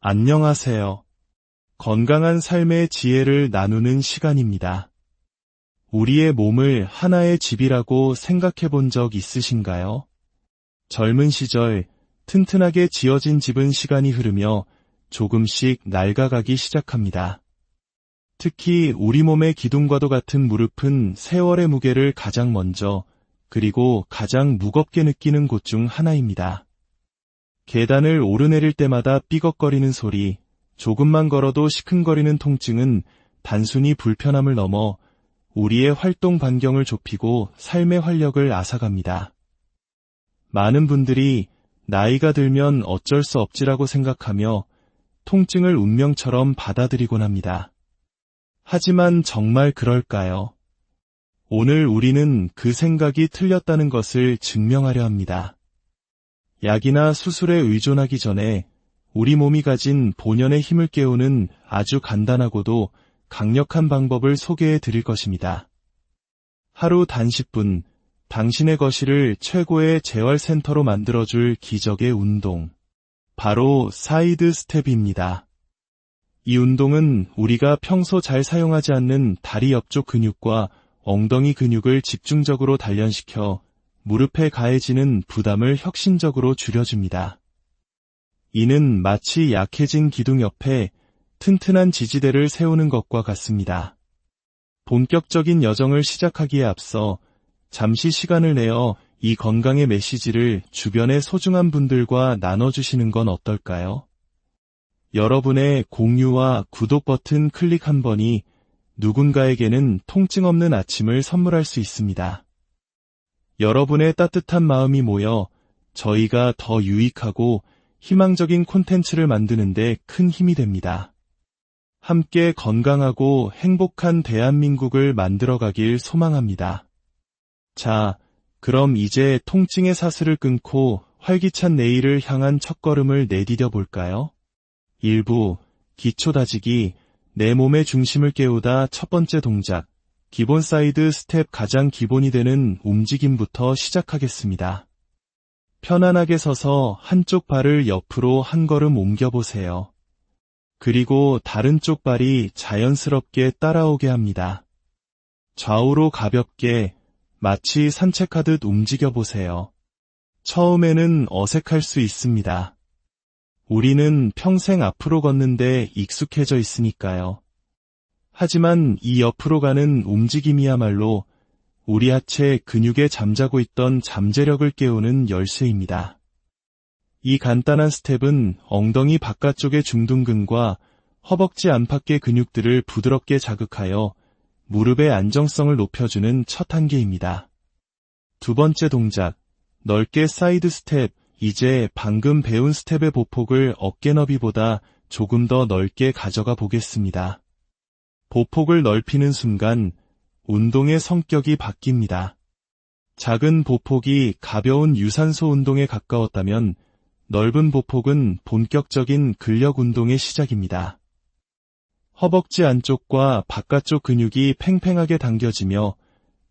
안녕하세요. 건강한 삶의 지혜를 나누는 시간입니다. 우리의 몸을 하나의 집이라고 생각해 본 적 있으신가요? 젊은 시절 튼튼하게 지어진 집은 시간이 흐르며 조금씩 낡아가기 시작합니다. 특히 우리 몸의 기둥과도 같은 무릎은 세월의 무게를 가장 먼저 그리고 가장 무겁게 느끼는 곳 중 하나입니다. 계단을 오르내릴 때마다 삐걱거리는 소리, 조금만 걸어도 시큰거리는 통증은 단순히 불편함을 넘어 우리의 활동 반경을 좁히고 삶의 활력을 앗아갑니다. 많은 분들이 나이가 들면 어쩔 수 없지라고 생각하며 통증을 운명처럼 받아들이곤 합니다. 하지만 정말 그럴까요? 오늘 우리는 그 생각이 틀렸다는 것을 증명하려 합니다. 약이나 수술에 의존하기 전에 우리 몸이 가진 본연의 힘을 깨우는 아주 간단하고도 강력한 방법을 소개해 드릴 것입니다. 하루 단 10분, 당신의 거실을 최고의 재활센터로 만들어줄 기적의 운동. 바로 사이드 스텝입니다. 이 운동은 우리가 평소 잘 사용하지 않는 다리 옆쪽 근육과 엉덩이 근육을 집중적으로 단련시켜 무릎에 가해지는 부담을 혁신적으로 줄여줍니다. 이는 마치 약해진 기둥 옆에 튼튼한 지지대를 세우는 것과 같습니다. 본격적인 여정을 시작하기에 앞서 잠시 시간을 내어 이 건강의 메시지를 주변의 소중한 분들과 나눠주시는 건 어떨까요? 여러분의 공유와 구독 버튼 클릭 한 번이 누군가에게는 통증 없는 아침을 선물할 수 있습니다. 여러분의 따뜻한 마음이 모여 저희가 더 유익하고 희망적인 콘텐츠를 만드는 데 큰 힘이 됩니다. 함께 건강하고 행복한 대한민국을 만들어가길 소망합니다. 자, 그럼 이제 통증의 사슬을 끊고 활기찬 내일을 향한 첫걸음을 내디뎌 볼까요? 1부, 기초 다지기, 내 몸의 중심을 깨우다 첫 번째 동작. 기본 사이드 스텝 가장 기본이 되는 움직임부터 시작하겠습니다. 편안하게 서서 한쪽 발을 옆으로 한 걸음 옮겨보세요. 그리고 다른 쪽 발이 자연스럽게 따라오게 합니다. 좌우로 가볍게 마치 산책하듯 움직여보세요. 처음에는 어색할 수 있습니다. 우리는 평생 앞으로 걷는데 익숙해져 있으니까요. 하지만 이 옆으로 가는 움직임이야말로 우리 하체 근육에 잠자고 있던 잠재력을 깨우는 열쇠입니다. 이 간단한 스텝은 엉덩이 바깥쪽의 중둔근과 허벅지 안팎의 근육들을 부드럽게 자극하여 무릎의 안정성을 높여주는 첫 단계입니다. 두 번째 동작, 넓게 사이드 스텝. 이제 방금 배운 스텝의 보폭을 어깨 너비보다 조금 더 넓게 가져가 보겠습니다. 보폭을 넓히는 순간 운동의 성격이 바뀝니다. 작은 보폭이 가벼운 유산소 운동에 가까웠다면 넓은 보폭은 본격적인 근력 운동의 시작입니다. 허벅지 안쪽과 바깥쪽 근육이 팽팽하게 당겨지며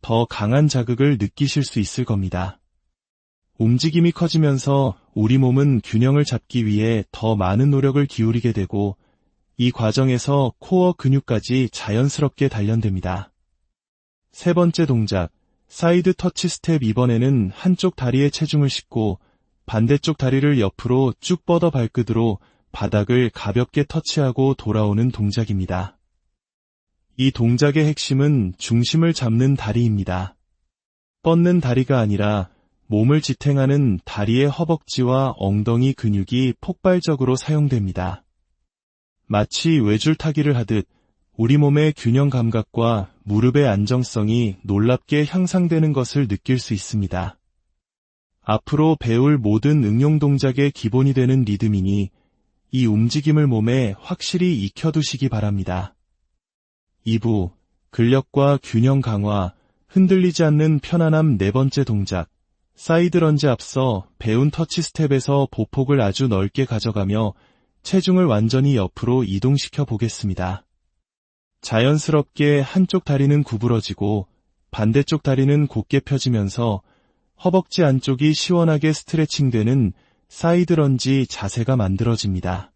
더 강한 자극을 느끼실 수 있을 겁니다. 움직임이 커지면서 우리 몸은 균형을 잡기 위해 더 많은 노력을 기울이게 되고 이 과정에서 코어 근육까지 자연스럽게 단련됩니다. 세 번째 동작, 사이드 터치 스텝. 이번에는 한쪽 다리에 체중을 싣고 반대쪽 다리를 옆으로 쭉 뻗어 발끝으로 바닥을 가볍게 터치하고 돌아오는 동작입니다. 이 동작의 핵심은 중심을 잡는 다리입니다. 뻗는 다리가 아니라 몸을 지탱하는 다리의 허벅지와 엉덩이 근육이 폭발적으로 사용됩니다. 마치 외줄타기를 하듯 우리 몸의 균형 감각과 무릎의 안정성이 놀랍게 향상되는 것을 느낄 수 있습니다. 앞으로 배울 모든 응용 동작의 기본이 되는 리듬이니 이 움직임을 몸에 확실히 익혀두시기 바랍니다. 2부, 근력과 균형 강화, 흔들리지 않는 편안함. 네 번째 동작, 사이드 런지. 앞서 배운 터치 스텝에서 보폭을 아주 넓게 가져가며 체중을 완전히 옆으로 이동시켜 보겠습니다. 자연스럽게 한쪽 다리는 구부러지고 반대쪽 다리는 곧게 펴지면서 허벅지 안쪽이 시원하게 스트레칭되는 사이드 런지 자세가 만들어집니다.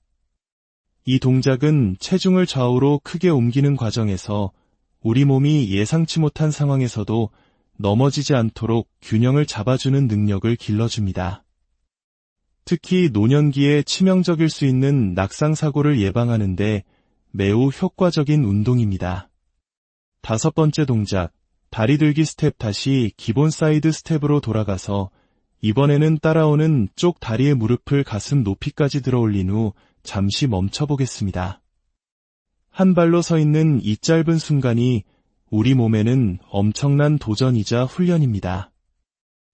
이 동작은 체중을 좌우로 크게 옮기는 과정에서 우리 몸이 예상치 못한 상황에서도 넘어지지 않도록 균형을 잡아주는 능력을 길러줍니다. 특히 노년기에 치명적일 수 있는 낙상사고를 예방하는데 매우 효과적인 운동입니다. 5번째 동작, 다리 들기 스텝. 다시 기본 사이드 스텝으로 돌아가서 이번에는 따라오는 쪽 다리의 무릎을 가슴 높이까지 들어 올린 후 잠시 멈춰보겠습니다. 한 발로 서 있는 이 짧은 순간이 우리 몸에는 엄청난 도전이자 훈련입니다.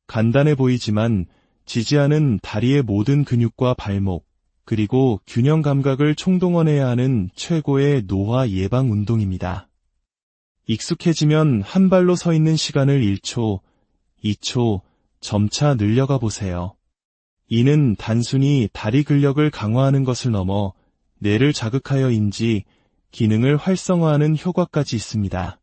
간단해 보이지만 지지하는 다리의 모든 근육과 발목, 그리고 균형 감각을 총동원해야 하는 최고의 노화 예방 운동입니다. 익숙해지면 한 발로 서 있는 시간을 1초, 2초, 점차 늘려가 보세요. 이는 단순히 다리 근력을 강화하는 것을 넘어 뇌를 자극하여인지 기능을 활성화하는 효과까지 있습니다.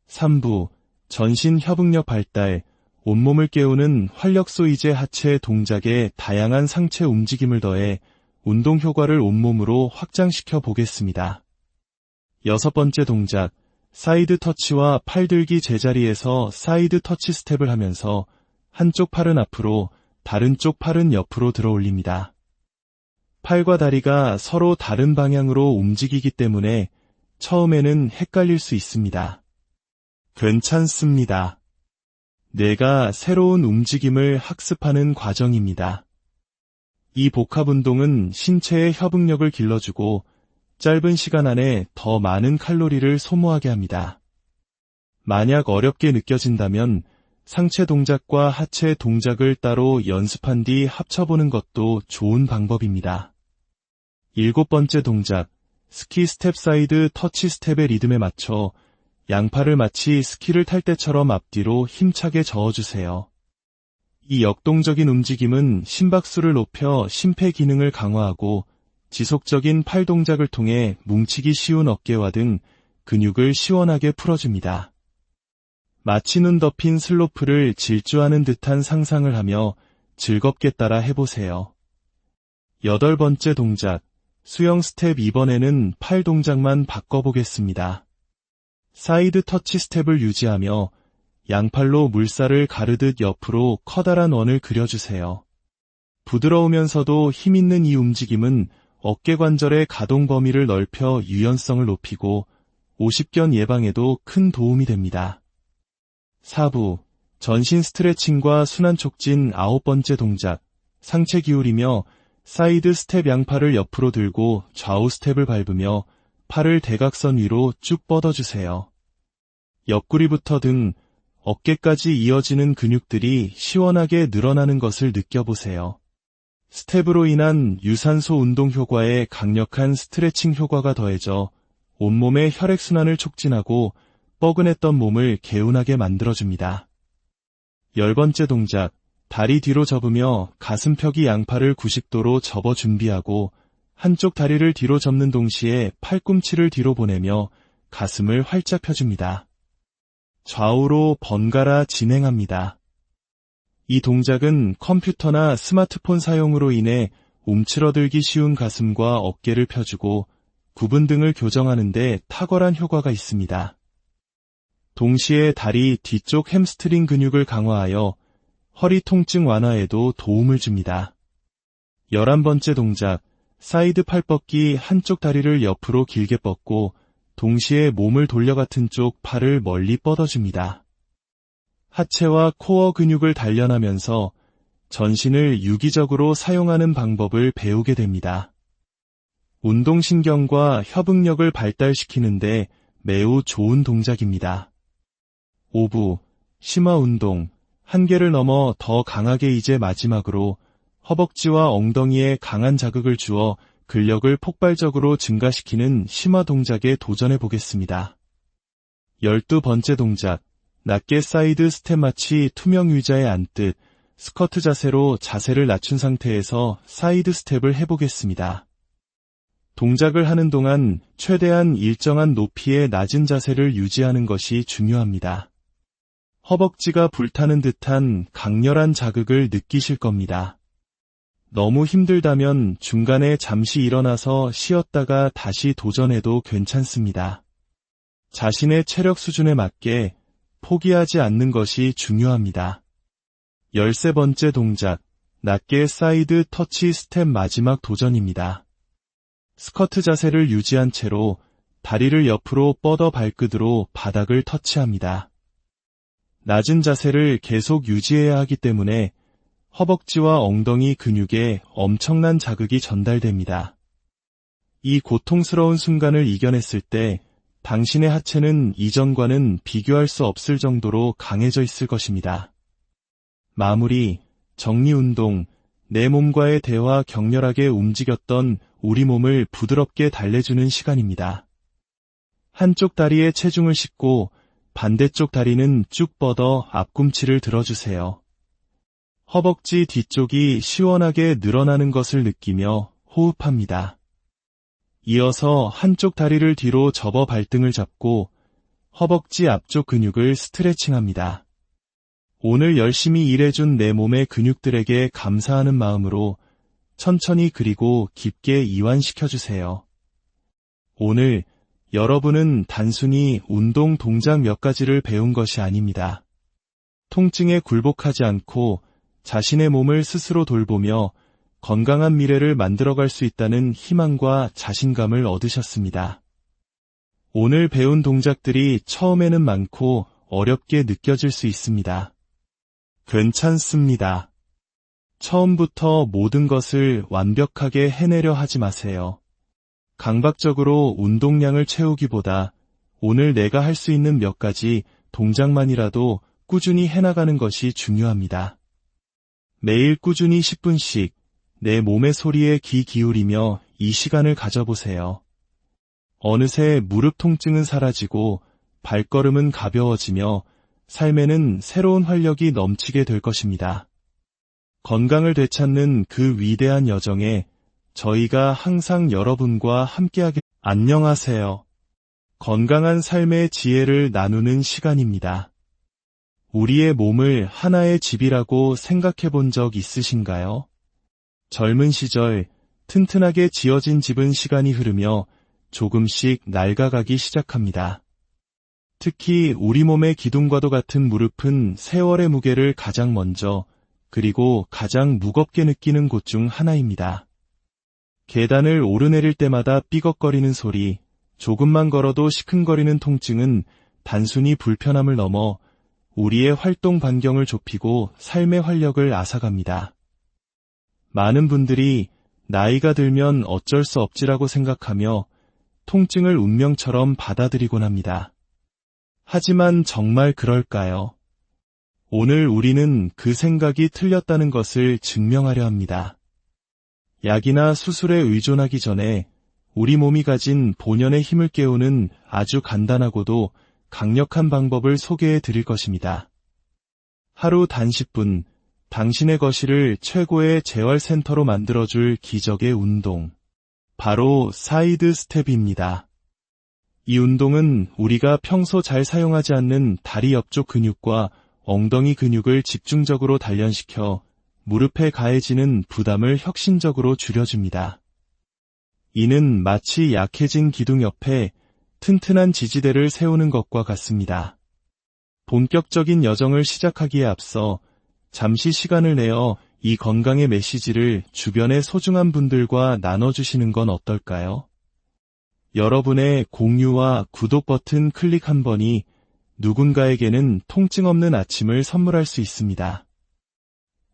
3부, 전신 협응력 발달, 온몸을 깨우는 활력소이제 하체 동작에 다양한 상체 움직임을 더해 운동 효과를 온몸으로 확장시켜 보겠습니다. 6번째 동작, 사이드 터치와 팔 들기. 제자리에서 사이드 터치 스텝을 하면서 한쪽 팔은 앞으로, 다른 쪽 팔은 옆으로 들어 올립니다. 팔과 다리가 서로 다른 방향으로 움직이기 때문에 처음에는 헷갈릴 수 있습니다. 괜찮습니다. 뇌가 새로운 움직임을 학습하는 과정입니다. 이 복합 운동은 신체의 협응력을 길러주고 짧은 시간 안에 더 많은 칼로리를 소모하게 합니다. 만약 어렵게 느껴진다면 상체 동작과 하체 동작을 따로 연습한 뒤 합쳐보는 것도 좋은 방법입니다. 7번째 동작, 스키 스텝. 사이드 터치 스텝의 리듬에 맞춰 양팔을 마치 스키를 탈 때처럼 앞뒤로 힘차게 저어주세요. 이 역동적인 움직임은 심박수를 높여 심폐 기능을 강화하고 지속적인 팔 동작을 통해 뭉치기 쉬운 어깨와 등 근육을 시원하게 풀어줍니다. 마치 눈 덮인 슬로프를 질주하는 듯한 상상을 하며 즐겁게 따라 해보세요. 8번째 동작, 수영 스텝. 이번에는 팔 동작만 바꿔보겠습니다. 사이드 터치 스텝을 유지하며 양팔로 물살을 가르듯 옆으로 커다란 원을 그려주세요. 부드러우면서도 힘있는 이 움직임은 어깨 관절의 가동 범위를 넓혀 유연성을 높이고 오십견 예방에도 큰 도움이 됩니다. 4부, 전신 스트레칭과 순환 촉진. 9번째 동작, 상체 기울이며 사이드 스텝. 양팔을 옆으로 들고 좌우 스텝을 밟으며 팔을 대각선 위로 쭉 뻗어주세요. 옆구리부터 등 어깨까지 이어지는 근육들이 시원하게 늘어나는 것을 느껴보세요. 스텝으로 인한 유산소 운동 효과에 강력한 스트레칭 효과가 더해져 온몸의 혈액순환을 촉진하고 뻐근했던 몸을 개운하게 만들어줍니다. 10번째 동작, 다리 뒤로 접으며 가슴펴기. 양팔을 90도로 접어 준비하고 한쪽 다리를 뒤로 접는 동시에 팔꿈치를 뒤로 보내며 가슴을 활짝 펴줍니다. 좌우로 번갈아 진행합니다. 이 동작은 컴퓨터나 스마트폰 사용으로 인해 움츠러들기 쉬운 가슴과 어깨를 펴주고 구분 등을 교정하는 데 탁월한 효과가 있습니다. 동시에 다리 뒤쪽 햄스트링 근육을 강화하여 허리 통증 완화에도 도움을 줍니다. 11번째 동작, 사이드 팔 뻗기. 한쪽 다리를 옆으로 길게 뻗고 동시에 몸을 돌려 같은 쪽 팔을 멀리 뻗어줍니다. 하체와 코어 근육을 단련하면서 전신을 유기적으로 사용하는 방법을 배우게 됩니다. 운동신경과 협응력을 발달시키는데 매우 좋은 동작입니다. 5부, 심화 운동. 한계를 넘어 더 강하게. 이제 마지막으로 허벅지와 엉덩이에 강한 자극을 주어 근력을 폭발적으로 증가시키는 심화 동작에 도전해 보겠습니다. 12번째 동작, 낮게 사이드 스텝. 마치 투명 의자에 앉듯 스쿼트 자세로 자세를 낮춘 상태에서 사이드 스텝을 해보겠습니다. 동작을 하는 동안 최대한 일정한 높이의 낮은 자세를 유지하는 것이 중요합니다. 허벅지가 불타는 듯한 강렬한 자극을 느끼실 겁니다. 너무 힘들다면 중간에 잠시 일어나서 쉬었다가 다시 도전해도 괜찮습니다. 자신의 체력 수준에 맞게 포기하지 않는 것이 중요합니다. 13번째 동작, 낮게 사이드 터치 스텝 마지막 도전입니다. 스쿼트 자세를 유지한 채로 다리를 옆으로 뻗어 발끝으로 바닥을 터치합니다. 낮은 자세를 계속 유지해야 하기 때문에 허벅지와 엉덩이 근육에 엄청난 자극이 전달됩니다. 이 고통스러운 순간을 이겨냈을 때 당신의 하체는 이전과는 비교할 수 없을 정도로 강해져 있을 것입니다. 마무리, 정리운동, 내 몸과의 대화 격렬하게 움직였던 우리 몸을 부드럽게 달래주는 시간입니다. 한쪽 다리에 체중을 싣고 반대쪽 다리는 쭉 뻗어 앞꿈치를 들어주세요. 허벅지 뒤쪽이 시원하게 늘어나는 것을 느끼며 호흡합니다. 이어서 한쪽 다리를 뒤로 접어 발등을 잡고 허벅지 앞쪽 근육을 스트레칭합니다. 오늘 열심히 일해준 내 몸의 근육들에게 감사하는 마음으로 천천히 그리고 깊게 이완시켜주세요. 오늘 여러분은 단순히 운동 동작 몇 가지를 배운 것이 아닙니다. 통증에 굴복하지 않고 자신의 몸을 스스로 돌보며 건강한 미래를 만들어갈 수 있다는 희망과 자신감을 얻으셨습니다. 오늘 배운 동작들이 처음에는 많고 어렵게 느껴질 수 있습니다. 괜찮습니다. 처음부터 모든 것을 완벽하게 해내려 하지 마세요. 강박적으로 운동량을 채우기보다 오늘 내가 할 수 있는 몇 가지 동작만이라도 꾸준히 해나가는 것이 중요합니다. 매일 꾸준히 10분씩 내 몸의 소리에 귀 기울이며 이 시간을 가져보세요. 어느새 무릎 통증은 사라지고 발걸음은 가벼워지며 삶에는 새로운 활력이 넘치게 될 것입니다. 건강을 되찾는 그 위대한 여정에 저희가 항상 여러분과 함께하게. 안녕하세요. 건강한 삶의 지혜를 나누는 시간입니다. 우리의 몸을 하나의 집이라고 생각해 본 적 있으신가요? 젊은 시절 튼튼하게 지어진 집은 시간이 흐르며 조금씩 낡아가기 시작합니다. 특히 우리 몸의 기둥과도 같은 무릎은 세월의 무게를 가장 먼저 그리고 가장 무겁게 느끼는 곳 중 하나입니다. 계단을 오르내릴 때마다 삐걱거리는 소리, 조금만 걸어도 시큰거리는 통증은 단순히 불편함을 넘어 우리의 활동 반경을 좁히고 삶의 활력을 앗아갑니다. 많은 분들이 나이가 들면 어쩔 수 없지라고 생각하며 통증을 운명처럼 받아들이곤 합니다. 하지만 정말 그럴까요? 오늘 우리는 그 생각이 틀렸다는 것을 증명하려 합니다. 약이나 수술에 의존하기 전에 우리 몸이 가진 본연의 힘을 깨우는 아주 간단하고도 강력한 방법을 소개해 드릴 것입니다. 하루 단 10분, 당신의 거실을 최고의 재활센터로 만들어줄 기적의 운동. 바로 사이드 스텝입니다. 이 운동은 우리가 평소 잘 사용하지 않는 다리 옆쪽 근육과 엉덩이 근육을 집중적으로 단련시켜 무릎에 가해지는 부담을 혁신적으로 줄여줍니다. 이는 마치 약해진 기둥 옆에 튼튼한 지지대를 세우는 것과 같습니다. 본격적인 여정을 시작하기에 앞서 잠시 시간을 내어 이 건강의 메시지를 주변의 소중한 분들과 나눠주시는 건 어떨까요? 여러분의 공유와 구독 버튼 클릭 한 번이 누군가에게는 통증 없는 아침을 선물할 수 있습니다.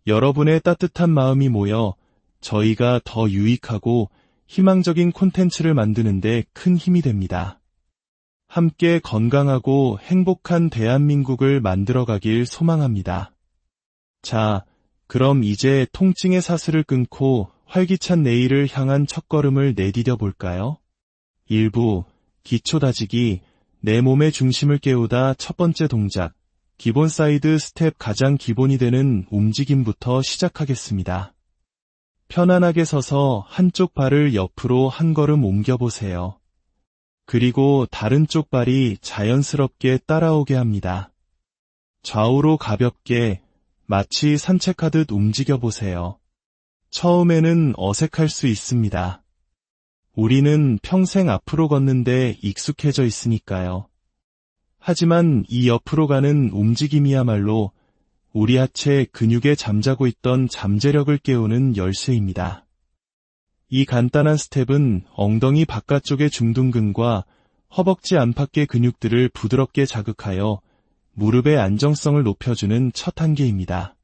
여러분의 따뜻한 마음이 모여 저희가 더 유익하고 희망적인 콘텐츠를 만드는 데 큰 힘이 됩니다. 함께 건강하고 행복한 대한민국을 만들어가길 소망합니다. 자, 그럼 이제 통증의 사슬을 끊고 활기찬 내일을 향한 첫걸음을 내디뎌 볼까요? 1부, 기초 다지기, 내 몸의 중심을 깨우다 첫 번째 동작, 기본 사이드 스텝 가장 기본이 되는 움직임부터 시작하겠습니다. 편안하게 서서 한쪽 발을 옆으로 한 걸음 옮겨보세요. 그리고 다른 쪽 발이 자연스럽게 따라오게 합니다. 좌우로 가볍게 마치 산책하듯 움직여보세요. 처음에는 어색할 수 있습니다. 우리는 평생 앞으로 걷는데 익숙해져 있으니까요. 하지만 이 옆으로 가는 움직임이야말로 우리 하체 근육에 잠자고 있던 잠재력을 깨우는 열쇠입니다. 이 간단한 스텝은 엉덩이 바깥쪽의 중둔근과 허벅지 안팎의 근육들을 부드럽게 자극하여 무릎의 안정성을 높여주는 첫 단계입니다.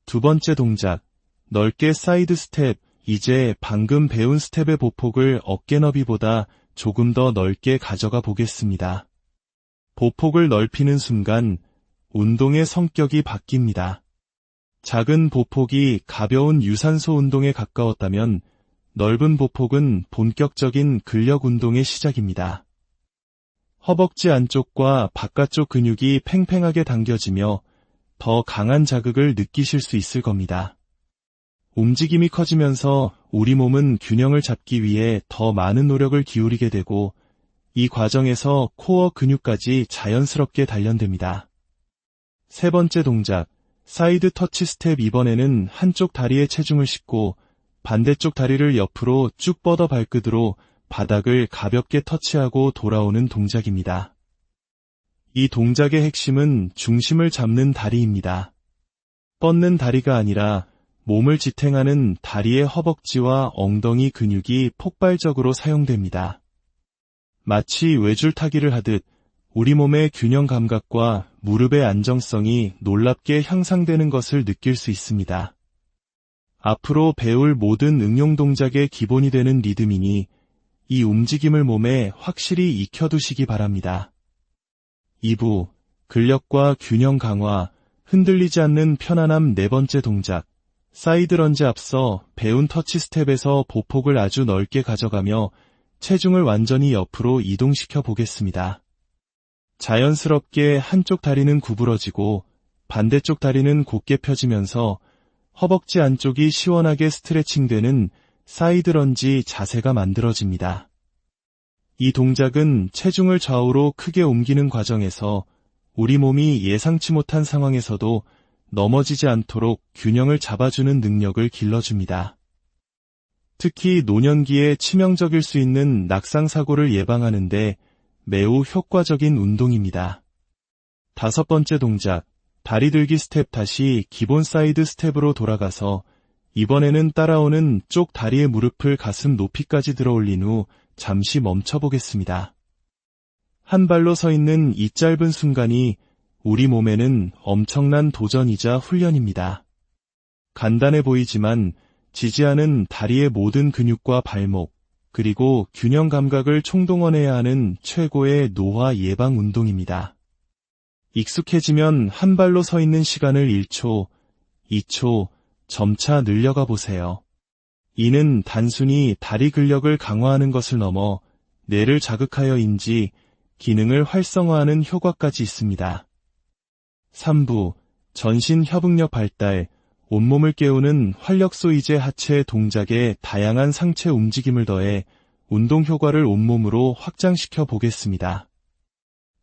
두 번째 동작, 넓게 사이드 스텝. 이제 방금 배운 스텝의 보폭을 어깨 너비보다 조금 더 넓게 가져가 보겠습니다. 보폭을 넓히는 순간 운동의 성격이 바뀝니다. 작은 보폭이 가벼운 유산소 운동에 가까웠다면 넓은 보폭은 본격적인 근력 운동의 시작입니다. 허벅지 안쪽과 바깥쪽 근육이 팽팽하게 당겨지며 더 강한 자극을 느끼실 수 있을 겁니다. 움직임이 커지면서 우리 몸은 균형을 잡기 위해 더 많은 노력을 기울이게 되고 이 과정에서 코어 근육까지 자연스럽게 단련됩니다. 세 번째 동작, 사이드 터치 스텝. 이번에는 한쪽 다리에 체중을 싣고 반대쪽 다리를 옆으로 쭉 뻗어 발끝으로 바닥을 가볍게 터치하고 돌아오는 동작입니다. 이 동작의 핵심은 중심을 잡는 다리입니다. 뻗는 다리가 아니라 몸을 지탱하는 다리의 허벅지와 엉덩이 근육이 폭발적으로 사용됩니다. 마치 외줄타기를 하듯 우리 몸의 균형 감각과 무릎의 안정성이 놀랍게 향상되는 것을 느낄 수 있습니다. 앞으로 배울 모든 응용 동작의 기본이 되는 리듬이니 이 움직임을 몸에 확실히 익혀두시기 바랍니다. 2부, 근력과 균형 강화, 흔들리지 않는 편안함. 네 번째 동작, 사이드 런지. 앞서 배운 터치 스텝에서 보폭을 아주 넓게 가져가며 체중을 완전히 옆으로 이동시켜 보겠습니다. 자연스럽게 한쪽 다리는 구부러지고 반대쪽 다리는 곧게 펴지면서 허벅지 안쪽이 시원하게 스트레칭되는 사이드 런지 자세가 만들어집니다. 이 동작은 체중을 좌우로 크게 옮기는 과정에서 우리 몸이 예상치 못한 상황에서도 넘어지지 않도록 균형을 잡아주는 능력을 길러줍니다. 특히 노년기에 치명적일 수 있는 낙상사고를 예방하는 데 매우 효과적인 운동입니다. 다섯 번째 동작, 다리 들기 스텝. 다시 기본 사이드 스텝으로 돌아가서 이번에는 따라오는 쪽 다리의 무릎을 가슴 높이까지 들어올린 후 잠시 멈춰보겠습니다. 한 발로 서 있는 이 짧은 순간이 우리 몸에는 엄청난 도전이자 훈련입니다. 간단해 보이지만 지지하는 다리의 모든 근육과 발목, 그리고 균형 감각을 총동원해야 하는 최고의 노화 예방 운동입니다. 익숙해지면 한 발로 서 있는 시간을 1초, 2초, 점차 늘려가 보세요. 이는 단순히 다리 근력을 강화하는 것을 넘어 뇌를 자극하여인지 기능을 활성화하는 효과까지 있습니다. 3부, 전신 협응력 발달, 온몸을 깨우는 활력소. 이제 하체 동작에 다양한 상체 움직임을 더해 운동 효과를 온몸으로 확장시켜 보겠습니다.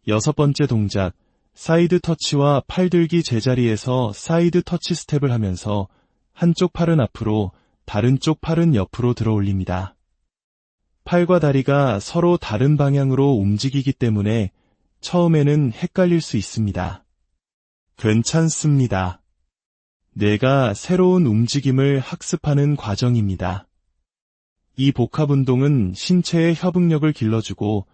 여섯 번째 동작, 사이드 터치와 팔 들기. 제자리에서 사이드 터치 스텝을 하면서 한쪽 팔은 앞으로, 다른 쪽 팔은 옆으로 들어 올립니다. 팔과 다리가 서로 다른 방향으로 움직이기 때문에 처음에는 헷갈릴 수 있습니다. 괜찮습니다. 뇌가 새로운 움직임을 학습하는 과정입니다. 이 복합 운동은 신체의 협응력을 길러주고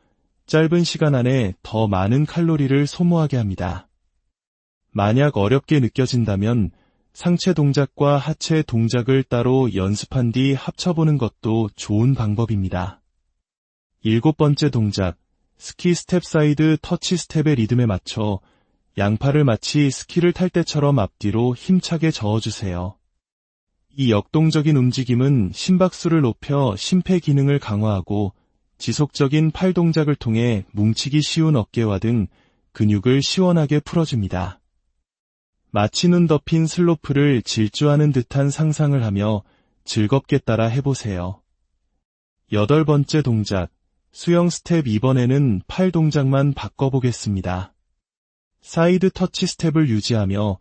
짧은 시간 안에 더 많은 칼로리를 소모하게 합니다. 만약 어렵게 느껴진다면 상체 동작과 하체 동작을 따로 연습한 뒤 합쳐보는 것도 좋은 방법입니다. 일곱 번째 동작, 스키 스텝. 사이드 터치 스텝의 리듬에 맞춰 양팔을 마치 스키를 탈 때처럼 앞뒤로 힘차게 저어주세요. 이 역동적인 움직임은 심박수를 높여 심폐 기능을 강화하고 지속적인 팔 동작을 통해 뭉치기 쉬운 어깨와 등 근육을 시원하게 풀어줍니다. 마치 눈 덮인 슬로프를 질주하는 듯한 상상을 하며 즐겁게 따라 해보세요. 여덟 번째 동작, 수영 스텝. 이번에는 팔 동작만 바꿔보겠습니다. 사이드 터치 스텝을 유지하며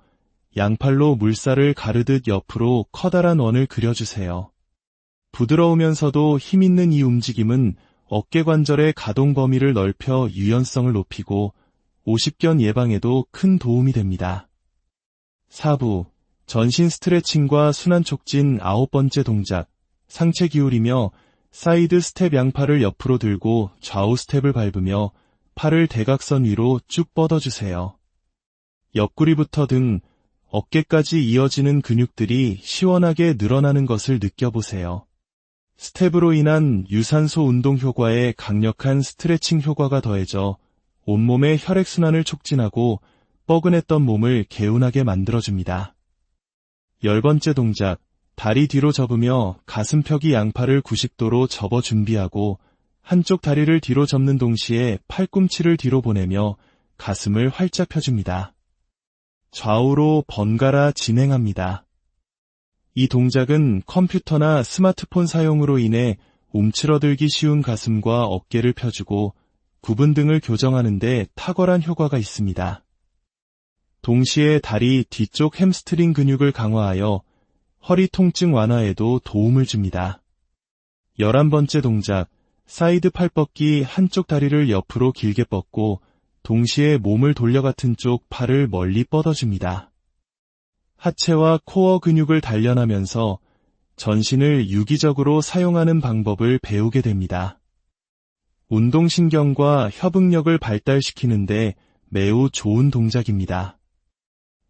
양팔로 물살을 가르듯 옆으로 커다란 원을 그려주세요. 부드러우면서도 힘있는 이 움직임은 어깨 관절의 가동 범위를 넓혀 유연성을 높이고 오십견 예방에도 큰 도움이 됩니다. 4부, 전신 스트레칭과 순환 촉진 9번째 동작, 상체 기울이며 사이드 스텝 양팔을 옆으로 들고 좌우 스텝을 밟으며 팔을 대각선 위로 쭉 뻗어주세요. 옆구리부터 등, 어깨까지 이어지는 근육들이 시원하게 늘어나는 것을 느껴보세요. 스텝으로 인한 유산소 운동 효과에 강력한 스트레칭 효과가 더해져 온몸의 혈액순환을 촉진하고 뻐근했던 몸을 개운하게 만들어줍니다. 10번째 동작, 다리 뒤로 접으며 가슴펴기 양팔을 90도로 접어 준비하고 한쪽 다리를 뒤로 접는 동시에 팔꿈치를 뒤로 보내며 가슴을 활짝 펴줍니다. 좌우로 번갈아 진행합니다. 이 동작은 컴퓨터나 스마트폰 사용으로 인해 움츠러들기 쉬운 가슴과 어깨를 펴주고 구분 등을 교정하는 데 탁월한 효과가 있습니다. 동시에 다리 뒤쪽 햄스트링 근육을 강화하여 허리 통증 완화에도 도움을 줍니다. 11번째 동작, 사이드 팔 뻗기. 한쪽 다리를 옆으로 길게 뻗고 동시에 몸을 돌려 같은 쪽 팔을 멀리 뻗어줍니다. 하체와 코어 근육을 단련하면서 전신을 유기적으로 사용하는 방법을 배우게 됩니다. 운동신경과 협응력을 발달시키는데 매우 좋은 동작입니다.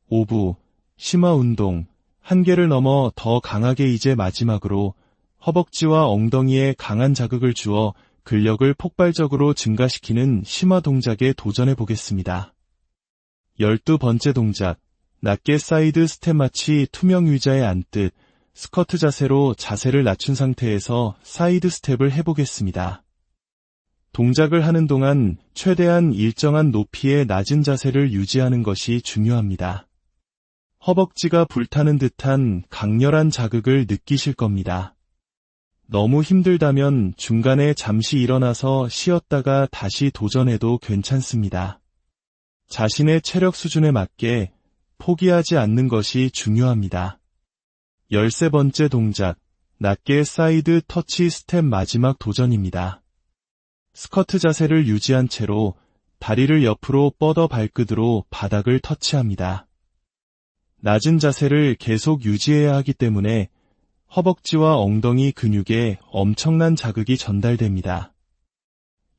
5부, 심화 운동. 한계를 넘어 더 강하게. 이제 마지막으로 허벅지와 엉덩이에 강한 자극을 주어 근력을 폭발적으로 증가시키는 심화 동작에 도전해 보겠습니다. 12번째 동작, 낮게 사이드 스텝. 마치 투명 의자에 앉듯 스쿼트 자세로 자세를 낮춘 상태에서 사이드 스텝을 해보겠습니다. 동작을 하는 동안 최대한 일정한 높이의 낮은 자세를 유지하는 것이 중요합니다. 허벅지가 불타는 듯한 강렬한 자극을 느끼실 겁니다. 너무 힘들다면 중간에 잠시 일어나서 쉬었다가 다시 도전해도 괜찮습니다. 자신의 체력 수준에 맞게 포기하지 않는 것이 중요합니다. 13번째 동작, 낮게 사이드 터치 스텝. 마지막 도전입니다. 스쿼트 자세를 유지한 채로 다리를 옆으로 뻗어 발끝으로 바닥을 터치합니다. 낮은 자세를 계속 유지해야 하기 때문에 허벅지와 엉덩이 근육에 엄청난 자극이 전달됩니다.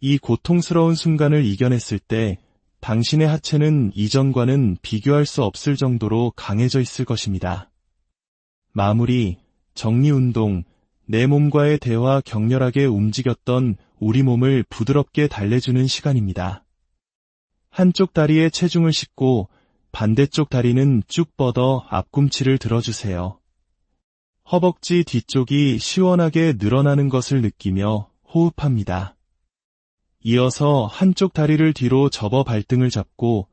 이 고통스러운 순간을 이겨냈을 때 당신의 하체는 이전과는 비교할 수 없을 정도로 강해져 있을 것입니다. 마무리, 정리운동. 내 몸과의 대화. 격렬하게 움직였던 우리 몸을 부드럽게 달래주는 시간입니다. 한쪽 다리에 체중을 싣고 반대쪽 다리는 쭉 뻗어 앞꿈치를 들어주세요. 허벅지 뒤쪽이 시원하게 늘어나는 것을 느끼며 호흡합니다. 이어서 한쪽 다리를 뒤로 접어 발등을 잡고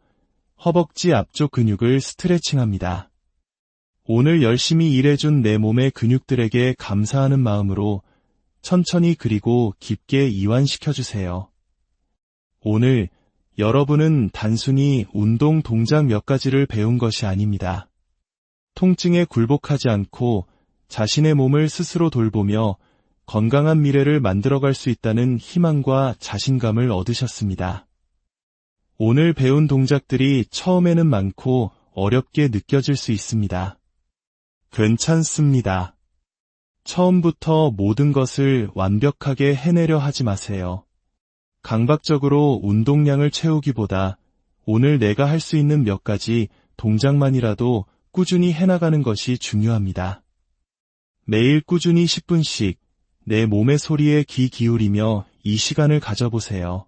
허벅지 앞쪽 근육을 스트레칭합니다. 오늘 열심히 일해준 내 몸의 근육들에게 감사하는 마음으로 천천히 그리고 깊게 이완시켜주세요. 오늘 여러분은 단순히 운동 동작 몇 가지를 배운 것이 아닙니다. 통증에 굴복하지 않고 자신의 몸을 스스로 돌보며 건강한 미래를 만들어갈 수 있다는 희망과 자신감을 얻으셨습니다. 오늘 배운 동작들이 처음에는 많고 어렵게 느껴질 수 있습니다. 괜찮습니다. 처음부터 모든 것을 완벽하게 해내려 하지 마세요. 강박적으로 운동량을 채우기보다 오늘 내가 할 수 있는 몇 가지 동작만이라도 꾸준히 해나가는 것이 중요합니다. 매일 꾸준히 10분씩 내 몸의 소리에 귀 기울이며 이 시간을 가져보세요.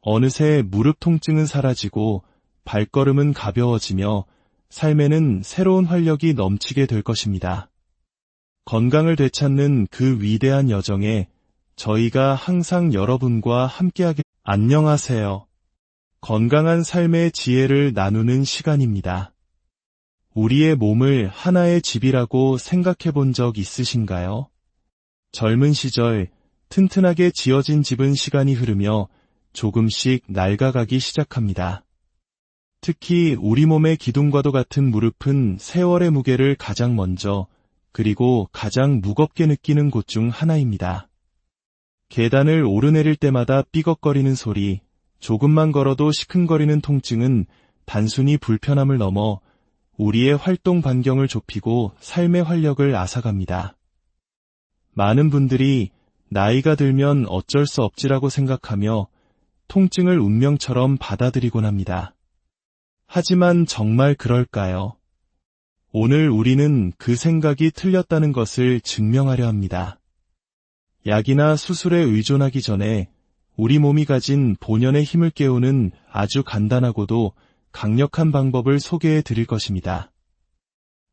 어느새 무릎 통증은 사라지고 발걸음은 가벼워지며 삶에는 새로운 활력이 넘치게 될 것입니다. 건강을 되찾는 그 위대한 여정에 저희가 항상 여러분과 함께하겠습니다. 안녕하세요. 건강한 삶의 지혜를 나누는 시간입니다. 우리의 몸을 하나의 집이라고 생각해 본 적 있으신가요? 젊은 시절 튼튼하게 지어진 집은 시간이 흐르며 조금씩 낡아가기 시작합니다. 특히 우리 몸의 기둥과도 같은 무릎은 세월의 무게를 가장 먼저, 그리고 가장 무겁게 느끼는 곳 중 하나입니다. 계단을 오르내릴 때마다 삐걱거리는 소리, 조금만 걸어도 시큰거리는 통증은 단순히 불편함을 넘어 우리의 활동 반경을 좁히고 삶의 활력을 앗아갑니다. 많은 분들이 나이가 들면 어쩔 수 없지라고 생각하며 통증을 운명처럼 받아들이곤 합니다. 하지만 정말 그럴까요? 오늘 우리는 그 생각이 틀렸다는 것을 증명하려 합니다. 약이나 수술에 의존하기 전에 우리 몸이 가진 본연의 힘을 깨우는 아주 간단하고도 강력한 방법을 소개해 드릴 것입니다.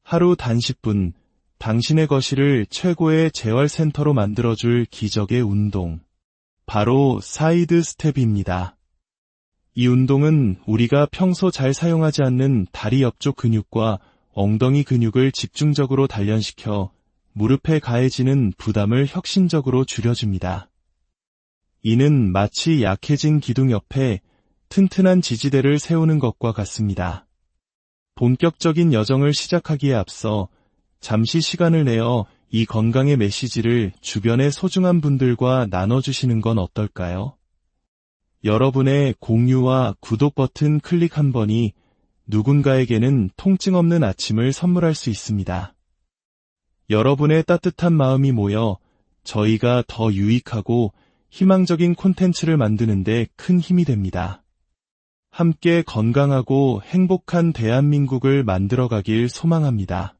하루 단 10분, 당신의 거실을 최고의 재활센터로 만들어줄 기적의 운동. 바로 사이드 스텝입니다. 이 운동은 우리가 평소 잘 사용하지 않는 다리 옆쪽 근육과 엉덩이 근육을 집중적으로 단련시켜 무릎에 가해지는 부담을 혁신적으로 줄여줍니다. 이는 마치 약해진 기둥 옆에 튼튼한 지지대를 세우는 것과 같습니다. 본격적인 여정을 시작하기에 앞서 잠시 시간을 내어 이 건강의 메시지를 주변의 소중한 분들과 나눠주시는 건 어떨까요? 여러분의 공유와 구독 버튼 클릭 한 번이 누군가에게는 통증 없는 아침을 선물할 수 있습니다. 여러분의 따뜻한 마음이 모여 저희가 더 유익하고 희망적인 콘텐츠를 만드는 데 큰 힘이 됩니다. 함께 건강하고 행복한 대한민국을 만들어가길 소망합니다.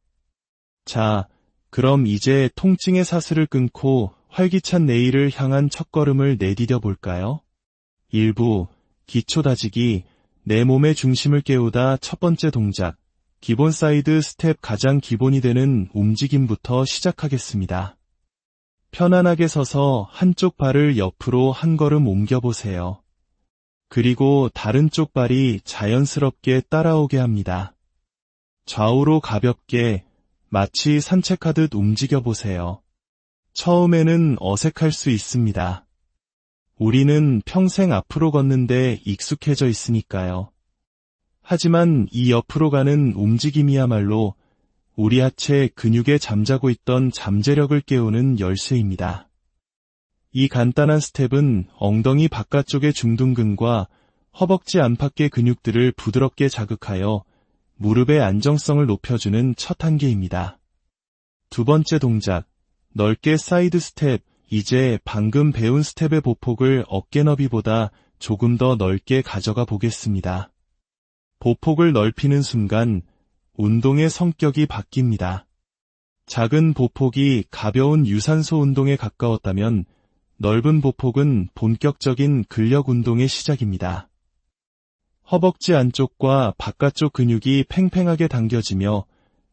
자, 그럼 이제 통증의 사슬을 끊고 활기찬 내일을 향한 첫걸음을 내디뎌 볼까요? 1부, 기초 다지기, 내 몸의 중심을 깨우다 첫 번째 동작, 기본 사이드 스텝 가장 기본이 되는 움직임부터 시작하겠습니다. 편안하게 서서 한쪽 발을 옆으로 한 걸음 옮겨보세요. 그리고 다른 쪽 발이 자연스럽게 따라오게 합니다. 좌우로 가볍게 마치 산책하듯 움직여보세요. 처음에는 어색할 수 있습니다. 우리는 평생 앞으로 걷는데 익숙해져 있으니까요. 하지만 이 옆으로 가는 움직임이야말로 우리 하체 근육에 잠자고 있던 잠재력을 깨우는 열쇠입니다. 이 간단한 스텝은 엉덩이 바깥쪽의 중둔근과 허벅지 안팎의 근육들을 부드럽게 자극하여 무릎의 안정성을 높여주는 첫 단계입니다. 두 번째 동작, 넓게 사이드 스텝. 이제 방금 배운 스텝의 보폭을 어깨 너비보다 조금 더 넓게 가져가 보겠습니다. 보폭을 넓히는 순간 운동의 성격이 바뀝니다. 작은 보폭이 가벼운 유산소 운동에 가까웠다면 넓은 보폭은 본격적인 근력 운동의 시작입니다. 허벅지 안쪽과 바깥쪽 근육이 팽팽하게 당겨지며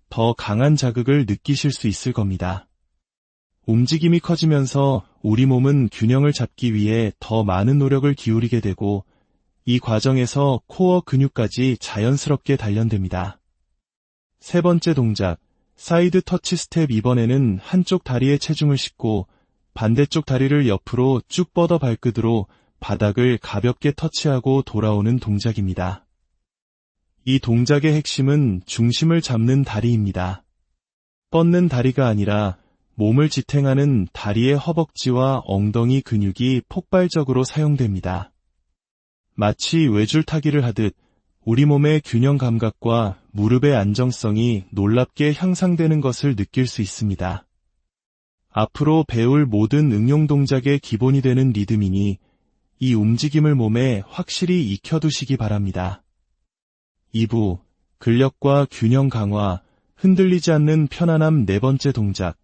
더 강한 자극을 느끼실 수 있을 겁니다. 움직임이 커지면서 우리 몸은 균형을 잡기 위해 더 많은 노력을 기울이게 되고 이 과정에서 코어 근육까지 자연스럽게 단련됩니다. 세 번째 동작, 사이드 터치 스텝. 이번에는 한쪽 다리에 체중을 싣고 반대쪽 다리를 옆으로 쭉 뻗어 발끝으로 바닥을 가볍게 터치하고 돌아오는 동작입니다. 이 동작의 핵심은 중심을 잡는 다리입니다. 뻗는 다리가 아니라 몸을 지탱하는 다리의 허벅지와 엉덩이 근육이 폭발적으로 사용됩니다. 마치 외줄타기를 하듯 우리 몸의 균형 감각과 무릎의 안정성이 놀랍게 향상되는 것을 느낄 수 있습니다. 앞으로 배울 모든 응용 동작의 기본이 되는 리듬이니 이 움직임을 몸에 확실히 익혀두시기 바랍니다. 2부, 근력과 균형 강화, 흔들리지 않는 편안함. 네 번째 동작,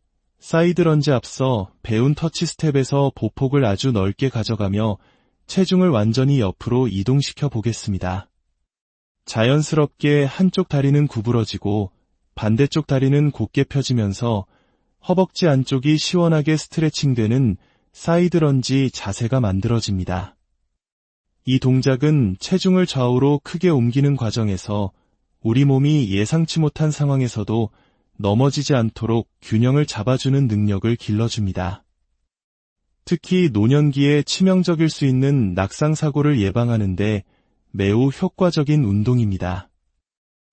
사이드 런지. 앞서 배운 터치 스텝에서 보폭을 아주 넓게 가져가며 체중을 완전히 옆으로 이동시켜 보겠습니다. 자연스럽게 한쪽 다리는 구부러지고 반대쪽 다리는 곧게 펴지면서 허벅지 안쪽이 시원하게 스트레칭되는 사이드 런지 자세가 만들어집니다. 이 동작은 체중을 좌우로 크게 옮기는 과정에서 우리 몸이 예상치 못한 상황에서도 넘어지지 않도록 균형을 잡아주는 능력을 길러줍니다. 특히 노년기에 치명적일 수 있는 낙상사고를 예방하는데 매우 효과적인 운동입니다.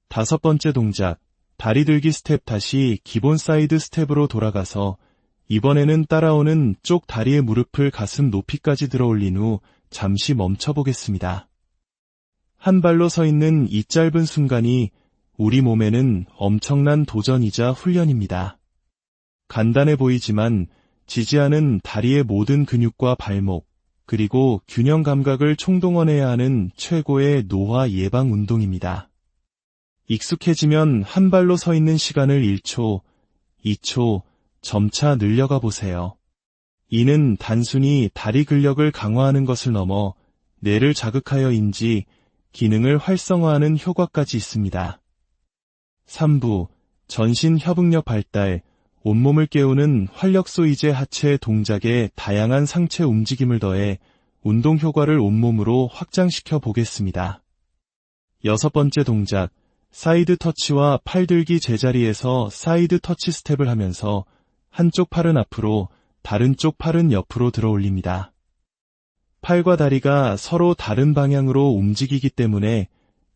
5번째 동작, 다리 들기 스텝. 다시 기본 사이드 스텝으로 돌아가서 이번에는 따라오는 쪽 다리의 무릎을 가슴 높이까지 들어 올린 후 잠시 멈춰 보겠습니다. 한 발로 서 있는 이 짧은 순간이 우리 몸에는 엄청난 도전이자 훈련입니다. 간단해 보이지만 지지하는 다리의 모든 근육과 발목, 그리고 균형 감각을 총동원해야 하는 최고의 노화 예방 운동입니다. 익숙해지면 한 발로 서 있는 시간을 1초, 2초, 점차 늘려가 보세요. 이는 단순히 다리 근력을 강화하는 것을 넘어 뇌를 자극하여인지 기능을 활성화하는 효과까지 있습니다. 3부, 전신 협응력 발달, 온몸을 깨우는 활력소이제 하체 동작에 다양한 상체 움직임을 더해 운동 효과를 온몸으로 확장시켜 보겠습니다. 6번째 동작, 사이드 터치와 팔 들기. 제자리에서 사이드 터치 스텝을 하면서 한쪽 팔은 앞으로, 다른 쪽 팔은 옆으로 들어 올립니다. 팔과 다리가 서로 다른 방향으로 움직이기 때문에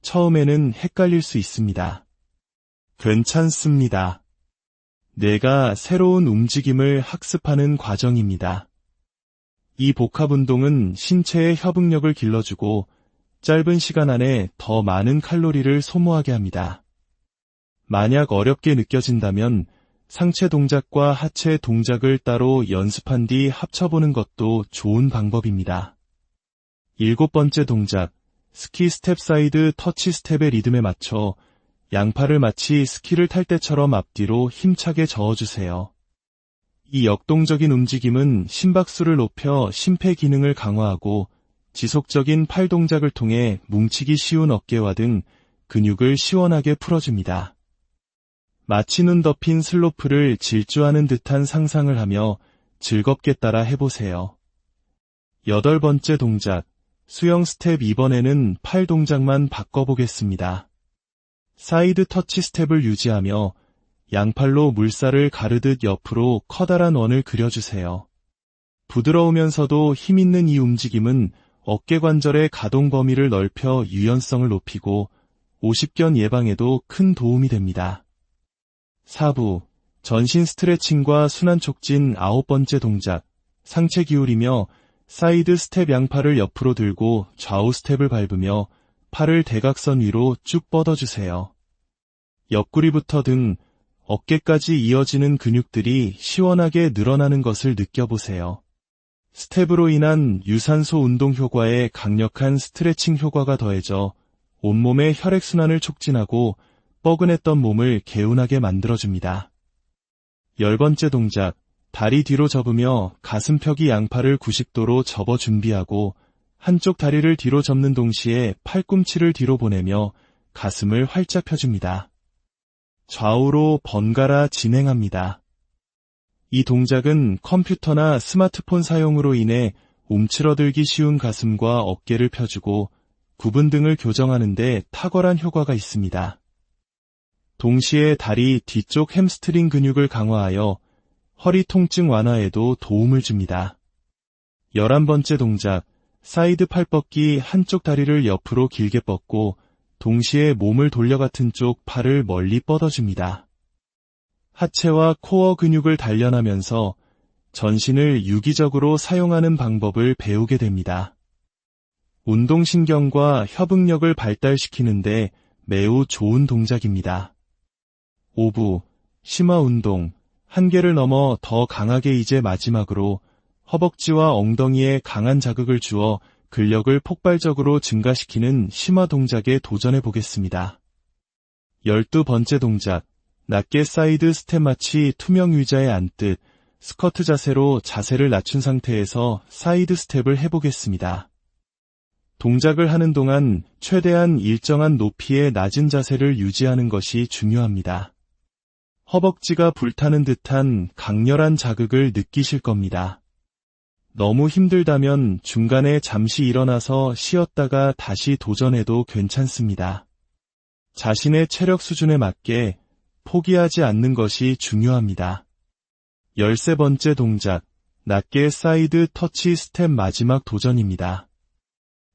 처음에는 헷갈릴 수 있습니다. 괜찮습니다. 뇌가 새로운 움직임을 학습하는 과정입니다. 이 복합 운동은 신체의 협응력을 길러주고 짧은 시간 안에 더 많은 칼로리를 소모하게 합니다. 만약 어렵게 느껴진다면 상체 동작과 하체 동작을 따로 연습한 뒤 합쳐보는 것도 좋은 방법입니다. 7번째 동작, 스키 스텝. 사이드 터치 스텝의 리듬에 맞춰 양팔을 마치 스키를 탈 때처럼 앞뒤로 힘차게 저어주세요. 이 역동적인 움직임은 심박수를 높여 심폐 기능을 강화하고 지속적인 팔 동작을 통해 뭉치기 쉬운 어깨와 등 근육을 시원하게 풀어줍니다. 마치 눈 덮인 슬로프를 질주하는 듯한 상상을 하며 즐겁게 따라 해보세요. 8번째 동작, 수영 스텝. 이번에는 팔 동작만 바꿔보겠습니다. 사이드 터치 스텝을 유지하며 양팔로 물살을 가르듯 옆으로 커다란 원을 그려주세요. 부드러우면서도 힘있는 이 움직임은 어깨 관절의 가동 범위를 넓혀 유연성을 높이고 오십견 예방에도 큰 도움이 됩니다. 4부, 전신 스트레칭과 순환 촉진. 9번째 동작, 상체 기울이며 사이드 스텝. 양팔을 옆으로 들고 좌우 스텝을 밟으며 팔을 대각선 위로 쭉 뻗어주세요. 옆구리부터 등 어깨까지 이어지는 근육들이 시원하게 늘어나는 것을 느껴보세요. 스텝으로 인한 유산소 운동 효과에 강력한 스트레칭 효과가 더해져 온몸의 혈액순환을 촉진하고 뻐근했던 몸을 개운하게 만들어줍니다. 10번째 동작, 다리 뒤로 접으며 가슴펴기. 양팔을 90도로 접어 준비하고 한쪽 다리를 뒤로 접는 동시에 팔꿈치를 뒤로 보내며 가슴을 활짝 펴줍니다. 좌우로 번갈아 진행합니다. 이 동작은 컴퓨터나 스마트폰 사용으로 인해 움츠러들기 쉬운 가슴과 어깨를 펴주고 구분 등을 교정하는 데 탁월한 효과가 있습니다. 동시에 다리 뒤쪽 햄스트링 근육을 강화하여 허리 통증 완화에도 도움을 줍니다. 11번째 동작, 사이드 팔 뻗기. 한쪽 다리를 옆으로 길게 뻗고 동시에 몸을 돌려 같은 쪽 팔을 멀리 뻗어줍니다. 하체와 코어 근육을 단련하면서 전신을 유기적으로 사용하는 방법을 배우게 됩니다. 운동신경과 협응력을 발달시키는데 매우 좋은 동작입니다. 5부, 심화 운동. 한계를 넘어 더 강하게. 이제 마지막으로 허벅지와 엉덩이에 강한 자극을 주어 근력을 폭발적으로 증가시키는 심화 동작에 도전해 보겠습니다. 12번째 동작, 낮게 사이드 스텝. 마치 투명 의자에 앉듯 스쿼트 자세로 자세를 낮춘 상태에서 사이드 스텝을 해보겠습니다. 동작을 하는 동안 최대한 일정한 높이의 낮은 자세를 유지하는 것이 중요합니다. 허벅지가 불타는 듯한 강렬한 자극을 느끼실 겁니다. 너무 힘들다면 중간에 잠시 일어나서 쉬었다가 다시 도전해도 괜찮습니다. 자신의 체력 수준에 맞게 포기하지 않는 것이 중요합니다. 13번째 동작, 낮게 사이드 터치 스텝. 마지막 도전입니다.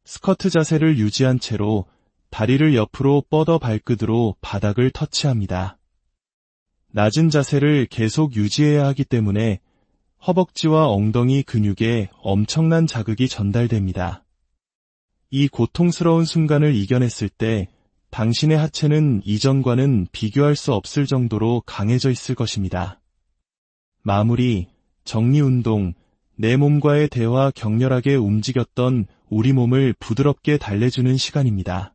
스쿼트 자세를 유지한 채로 다리를 옆으로 뻗어 발끝으로 바닥을 터치합니다. 낮은 자세를 계속 유지해야 하기 때문에 허벅지와 엉덩이 근육에 엄청난 자극이 전달됩니다. 이 고통스러운 순간을 이겨냈을 때 당신의 하체는 이전과는 비교할 수 없을 정도로 강해져 있을 것입니다. 마무리, 정리운동, 내 몸과의 대화 격렬하게 움직였던 우리 몸을 부드럽게 달래주는 시간입니다.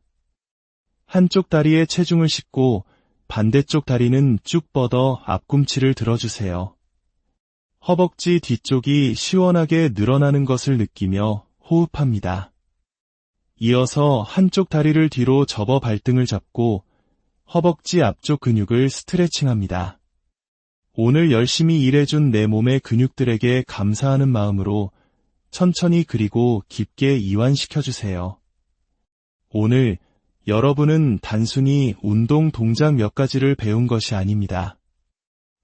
한쪽 다리에 체중을 싣고 반대쪽 다리는 쭉 뻗어 앞꿈치를 들어주세요. 허벅지 뒤쪽이 시원하게 늘어나는 것을 느끼며 호흡합니다. 이어서 한쪽 다리를 뒤로 접어 발등을 잡고 허벅지 앞쪽 근육을 스트레칭합니다. 오늘 열심히 일해준 내 몸의 근육들에게 감사하는 마음으로 천천히 그리고 깊게 이완시켜주세요. 오늘 여러분은 단순히 운동 동작 몇 가지를 배운 것이 아닙니다.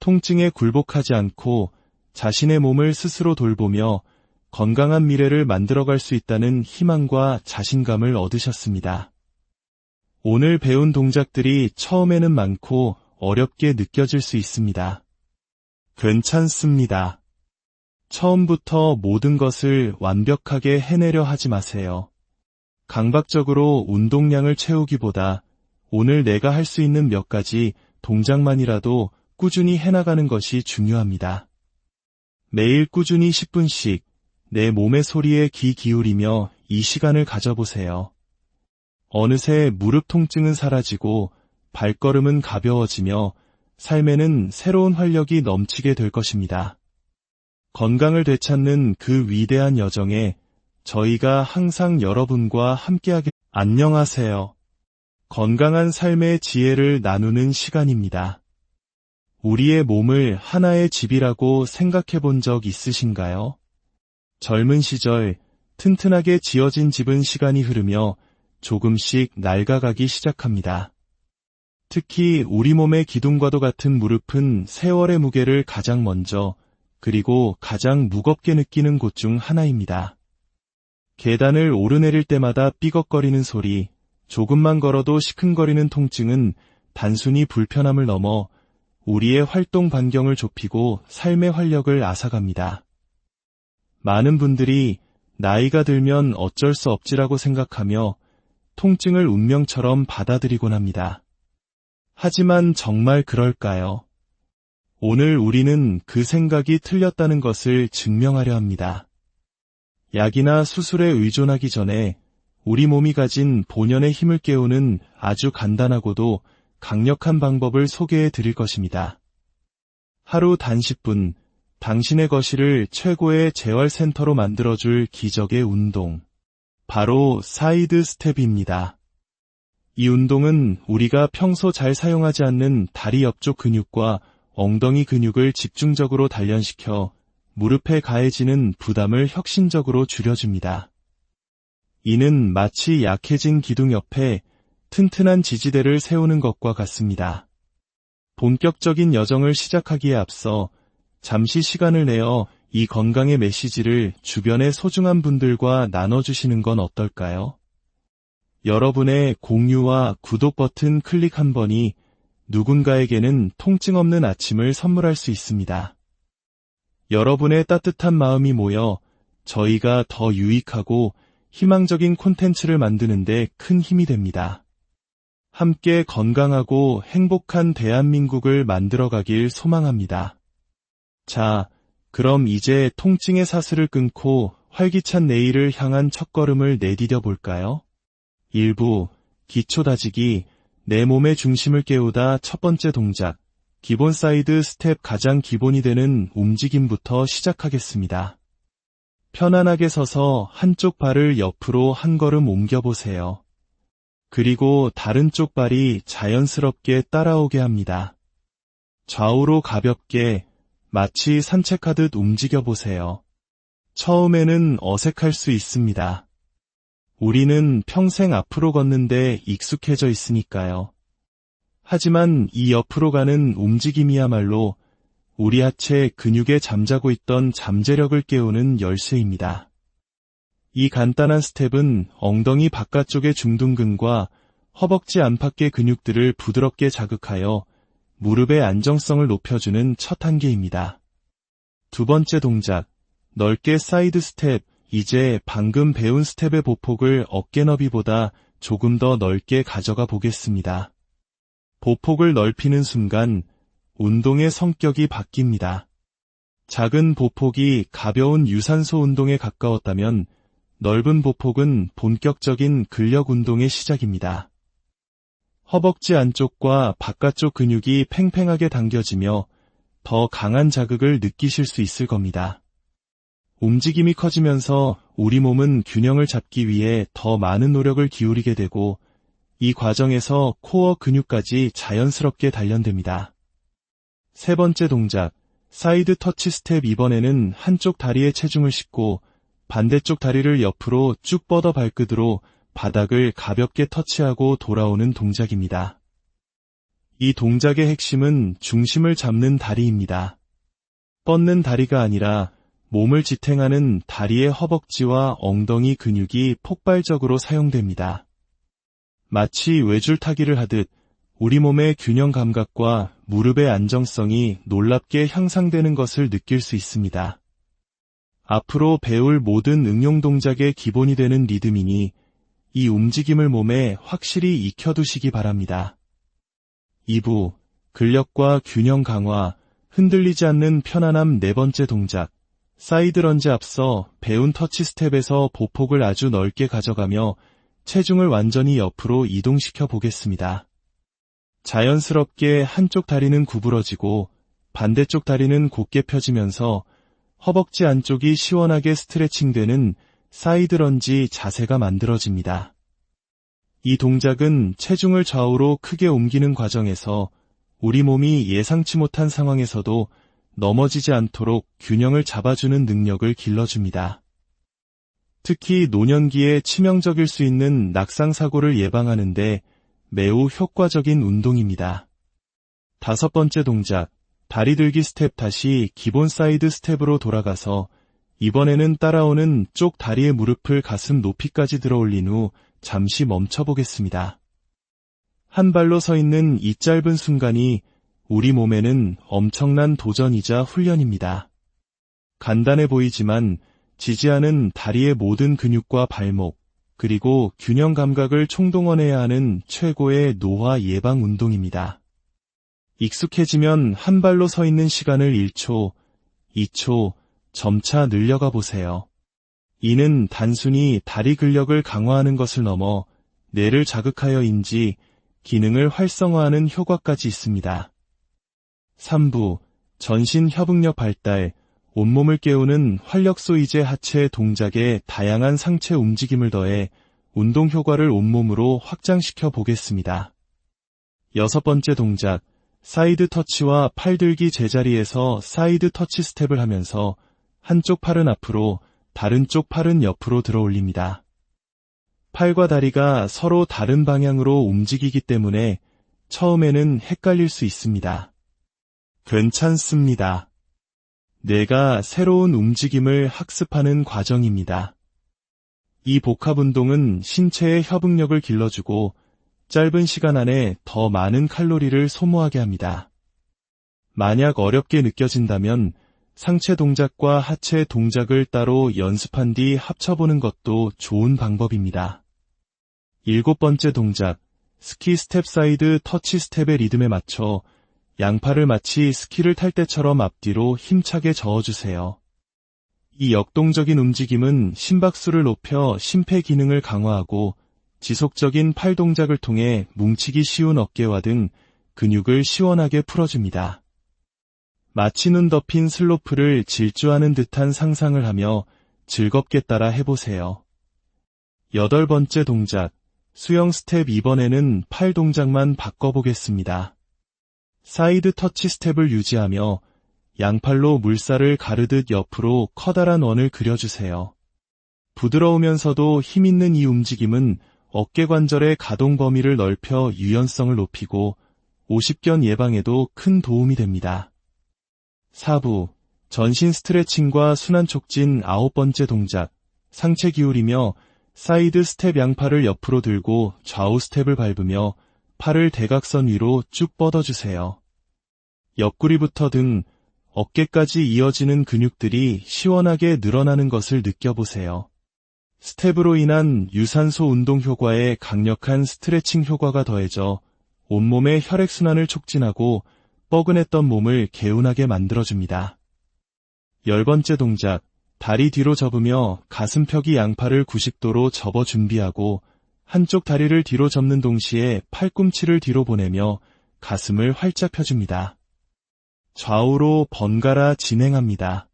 통증에 굴복하지 않고 자신의 몸을 스스로 돌보며 건강한 미래를 만들어갈 수 있다는 희망과 자신감을 얻으셨습니다. 오늘 배운 동작들이 처음에는 많고 어렵게 느껴질 수 있습니다. 괜찮습니다. 처음부터 모든 것을 완벽하게 해내려 하지 마세요. 강박적으로 운동량을 채우기보다 오늘 내가 할 수 있는 몇 가지 동작만이라도 꾸준히 해나가는 것이 중요합니다. 매일 꾸준히 10분씩 내 몸의 소리에 귀 기울이며 이 시간을 가져보세요. 어느새 무릎 통증은 사라지고 발걸음은 가벼워지며 삶에는 새로운 활력이 넘치게 될 것입니다. 건강을 되찾는 그 위대한 여정에 저희가 항상 여러분과 함께하게. 안녕하세요. 건강한 삶의 지혜를 나누는 시간입니다. 우리의 몸을 하나의 집이라고 생각해 본 적 있으신가요? 젊은 시절 튼튼하게 지어진 집은 시간이 흐르며 조금씩 낡아가기 시작합니다. 특히 우리 몸의 기둥과도 같은 무릎은 세월의 무게를 가장 먼저 그리고 가장 무겁게 느끼는 곳 중 하나입니다. 계단을 오르내릴 때마다 삐걱거리는 소리, 조금만 걸어도 시큰거리는 통증은 단순히 불편함을 넘어 우리의 활동 반경을 좁히고 삶의 활력을 앗아갑니다. 많은 분들이 나이가 들면 어쩔 수 없지라고 생각하며 통증을 운명처럼 받아들이곤 합니다. 하지만 정말 그럴까요? 오늘 우리는 그 생각이 틀렸다는 것을 증명하려 합니다. 약이나 수술에 의존하기 전에 우리 몸이 가진 본연의 힘을 깨우는 아주 간단하고도 강력한 방법을 소개해 드릴 것입니다. 하루 단 10분, 당신의 거실을 최고의 재활센터로 만들어줄 기적의 운동. 바로 사이드 스텝입니다. 이 운동은 우리가 평소 잘 사용하지 않는 다리 옆쪽 근육과 엉덩이 근육을 집중적으로 단련시켜 무릎에 가해지는 부담을 혁신적으로 줄여줍니다. 이는 마치 약해진 기둥 옆에 튼튼한 지지대를 세우는 것과 같습니다. 본격적인 여정을 시작하기에 앞서 잠시 시간을 내어 이 건강의 메시지를 주변의 소중한 분들과 나눠주시는 건 어떨까요? 여러분의 공유와 구독 버튼 클릭 한 번이 누군가에게는 통증 없는 아침을 선물할 수 있습니다. 여러분의 따뜻한 마음이 모여 저희가 더 유익하고 희망적인 콘텐츠를 만드는 데 큰 힘이 됩니다. 함께 건강하고 행복한 대한민국을 만들어가길 소망합니다. 자, 그럼 이제 통증의 사슬을 끊고 활기찬 내일을 향한 첫걸음을 내디뎌 볼까요? 1부, 기초 다지기, 내 몸의 중심을 깨우다 첫 번째 동작, 기본 사이드 스텝 가장 기본이 되는 움직임부터 시작하겠습니다. 편안하게 서서 한쪽 발을 옆으로 한 걸음 옮겨보세요. 그리고 다른 쪽 발이 자연스럽게 따라오게 합니다. 좌우로 가볍게 마치 산책하듯 움직여보세요. 처음에는 어색할 수 있습니다. 우리는 평생 앞으로 걷는데 익숙해져 있으니까요. 하지만 이 옆으로 가는 움직임이야말로 우리 하체 근육에 잠자고 있던 잠재력을 깨우는 열쇠입니다. 이 간단한 스텝은 엉덩이 바깥쪽의 중둔근과 허벅지 안팎의 근육들을 부드럽게 자극하여 무릎의 안정성을 높여주는 첫 단계입니다. 두 번째 동작, 넓게 사이드 스텝. 이제 방금 배운 스텝의 보폭을 어깨 너비보다 조금 더 넓게 가져가 보겠습니다. 보폭을 넓히는 순간 운동의 성격이 바뀝니다. 작은 보폭이 가벼운 유산소 운동에 가까웠다면 넓은 보폭은 본격적인 근력 운동의 시작입니다. 허벅지 안쪽과 바깥쪽 근육이 팽팽하게 당겨지며 더 강한 자극을 느끼실 수 있을 겁니다. 움직임이 커지면서 우리 몸은 균형을 잡기 위해 더 많은 노력을 기울이게 되고 이 과정에서 코어 근육까지 자연스럽게 단련됩니다. 세 번째 동작, 사이드 터치 스텝. 이번에는 한쪽 다리에 체중을 싣고 반대쪽 다리를 옆으로 쭉 뻗어 발끝으로 바닥을 가볍게 터치하고 돌아오는 동작입니다. 이 동작의 핵심은 중심을 잡는 다리입니다. 뻗는 다리가 아니라 몸을 지탱하는 다리의 허벅지와 엉덩이 근육이 폭발적으로 사용됩니다. 마치 외줄타기를 하듯 우리 몸의 균형 감각과 무릎의 안정성이 놀랍게 향상되는 것을 느낄 수 있습니다. 앞으로 배울 모든 응용 동작의 기본이 되는 리듬이니 이 움직임을 몸에 확실히 익혀두시기 바랍니다. 2부, 근력과 균형 강화, 흔들리지 않는 편안함. 네 번째 동작, 사이드 런지. 앞서 배운 터치 스텝에서 보폭을 아주 넓게 가져가며 체중을 완전히 옆으로 이동시켜 보겠습니다. 자연스럽게 한쪽 다리는 구부러지고 반대쪽 다리는 곧게 펴지면서 허벅지 안쪽이 시원하게 스트레칭되는 사이드 런지 자세가 만들어집니다. 이 동작은 체중을 좌우로 크게 옮기는 과정에서 우리 몸이 예상치 못한 상황에서도 넘어지지 않도록 균형을 잡아주는 능력을 길러줍니다. 특히 노년기에 치명적일 수 있는 낙상사고를 예방하는 데 매우 효과적인 운동입니다. 다섯 번째 동작, 다리 들기 스텝. 다시 기본 사이드 스텝으로 돌아가서 이번에는 따라오는 쪽 다리의 무릎을 가슴 높이까지 들어 올린 후 잠시 멈춰보겠습니다. 한 발로 서 있는 이 짧은 순간이 우리 몸에는 엄청난 도전이자 훈련입니다. 간단해 보이지만 지지하는 다리의 모든 근육과 발목, 그리고 균형 감각을 총동원해야 하는 최고의 노화 예방 운동입니다. 익숙해지면 한 발로 서 있는 시간을 1초, 2초, 점차 늘려가 보세요. 이는 단순히 다리 근력을 강화하는 것을 넘어 뇌를 자극하여인지 기능을 활성화하는 효과까지 있습니다. 3부, 전신 협응력 발달, 온몸을 깨우는 활력소. 이제 하체 동작에 다양한 상체 움직임을 더해 운동 효과를 온몸으로 확장시켜 보겠습니다. 여섯 번째 동작, 사이드 터치와 팔 들기. 제자리에서 사이드 터치 스텝을 하면서 한쪽 팔은 앞으로, 다른 쪽 팔은 옆으로 들어 올립니다. 팔과 다리가 서로 다른 방향으로 움직이기 때문에 처음에는 헷갈릴 수 있습니다. 괜찮습니다. 뇌가 새로운 움직임을 학습하는 과정입니다. 이 복합 운동은 신체의 협응력을 길러주고 짧은 시간 안에 더 많은 칼로리를 소모하게 합니다. 만약 어렵게 느껴진다면 상체 동작과 하체 동작을 따로 연습한 뒤 합쳐보는 것도 좋은 방법입니다. 일곱 번째 동작, 스키 스텝. 사이드 터치 스텝의 리듬에 맞춰 양팔을 마치 스키를 탈 때처럼 앞뒤로 힘차게 저어주세요. 이 역동적인 움직임은 심박수를 높여 심폐 기능을 강화하고 지속적인 팔 동작을 통해 뭉치기 쉬운 어깨와 등 근육을 시원하게 풀어줍니다. 마치 눈 덮인 슬로프를 질주하는 듯한 상상을 하며 즐겁게 따라 해보세요. 여덟 번째 동작, 수영 스텝. 이번에는 팔 동작만 바꿔보겠습니다. 사이드 터치 스텝을 유지하며 양팔로 물살을 가르듯 옆으로 커다란 원을 그려주세요. 부드러우면서도 힘있는 이 움직임은 어깨 관절의 가동 범위를 넓혀 유연성을 높이고 오십견 예방에도 큰 도움이 됩니다. 4부, 전신 스트레칭과 순환 촉진. 아홉 번째 동작, 상체 기울이며 사이드 스텝 양팔을 옆으로 들고 좌우 스텝을 밟으며 팔을 대각선 위로 쭉 뻗어주세요. 옆구리부터 등, 어깨까지 이어지는 근육들이 시원하게 늘어나는 것을 느껴보세요. 스텝으로 인한 유산소 운동 효과에 강력한 스트레칭 효과가 더해져 온몸의 혈액순환을 촉진하고 뻐근했던 몸을 개운하게 만들어줍니다. 10번째 동작, 다리 뒤로 접으며 가슴펴기 양팔을 90도로 접어 준비하고 한쪽 다리를 뒤로 접는 동시에 팔꿈치를 뒤로 보내며 가슴을 활짝 펴줍니다. 좌우로 번갈아 진행합니다.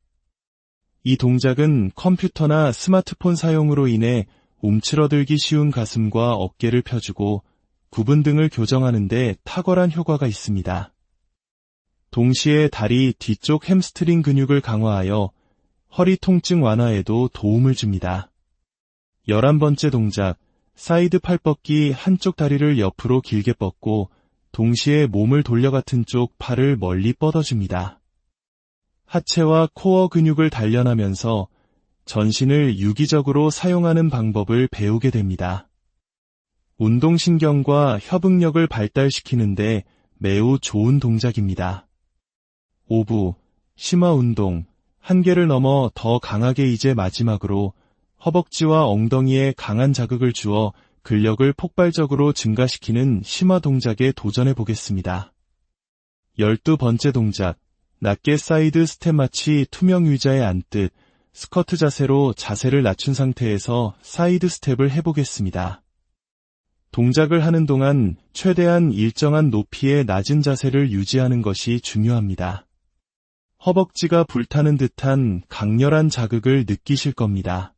이 동작은 컴퓨터나 스마트폰 사용으로 인해 움츠러들기 쉬운 가슴과 어깨를 펴주고 구분 등을 교정하는 데 탁월한 효과가 있습니다. 동시에 다리 뒤쪽 햄스트링 근육을 강화하여 허리 통증 완화에도 도움을 줍니다. 11번째 동작, 사이드 팔 뻗기. 한쪽 다리를 옆으로 길게 뻗고 동시에 몸을 돌려 같은 쪽 팔을 멀리 뻗어줍니다. 하체와 코어 근육을 단련하면서 전신을 유기적으로 사용하는 방법을 배우게 됩니다. 운동신경과 협응력을 발달시키는데 매우 좋은 동작입니다. 5부, 심화 운동. 한계를 넘어 더 강하게. 이제 마지막으로 허벅지와 엉덩이에 강한 자극을 주어 근력을 폭발적으로 증가시키는 심화 동작에 도전해 보겠습니다. 12번째 동작, 낮게 사이드 스텝. 마치 투명 의자에 앉듯 스쿼트 자세로 자세를 낮춘 상태에서 사이드 스텝을 해보겠습니다. 동작을 하는 동안 최대한 일정한 높이의 낮은 자세를 유지하는 것이 중요합니다. 허벅지가 불타는 듯한 강렬한 자극을 느끼실 겁니다.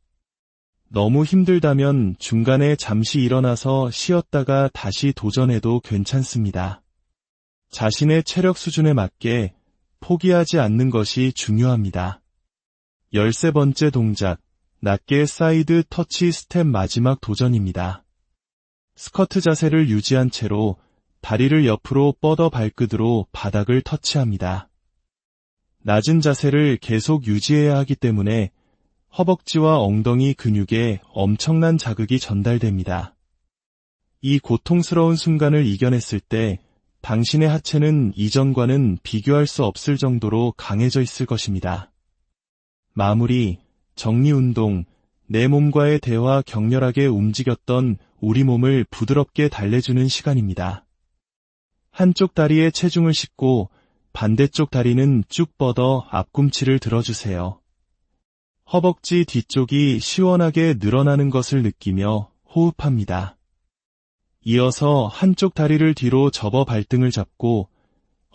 너무 힘들다면 중간에 잠시 일어나서 쉬었다가 다시 도전해도 괜찮습니다. 자신의 체력 수준에 맞게 포기하지 않는 것이 중요합니다. 13번째 동작, 낮게 사이드 터치 스텝. 마지막 도전입니다. 스쿼트 자세를 유지한 채로 다리를 옆으로 뻗어 발끝으로 바닥을 터치합니다. 낮은 자세를 계속 유지해야 하기 때문에 허벅지와 엉덩이 근육에 엄청난 자극이 전달됩니다. 이 고통스러운 순간을 이겨냈을 때 당신의 하체는 이전과는 비교할 수 없을 정도로 강해져 있을 것입니다. 마무리, 정리운동. 내 몸과의 대화. 격렬하게 움직였던 우리 몸을 부드럽게 달래주는 시간입니다. 한쪽 다리에 체중을 싣고 반대쪽 다리는 쭉 뻗어 앞꿈치를 들어주세요. 허벅지 뒤쪽이 시원하게 늘어나는 것을 느끼며 호흡합니다. 이어서 한쪽 다리를 뒤로 접어 발등을 잡고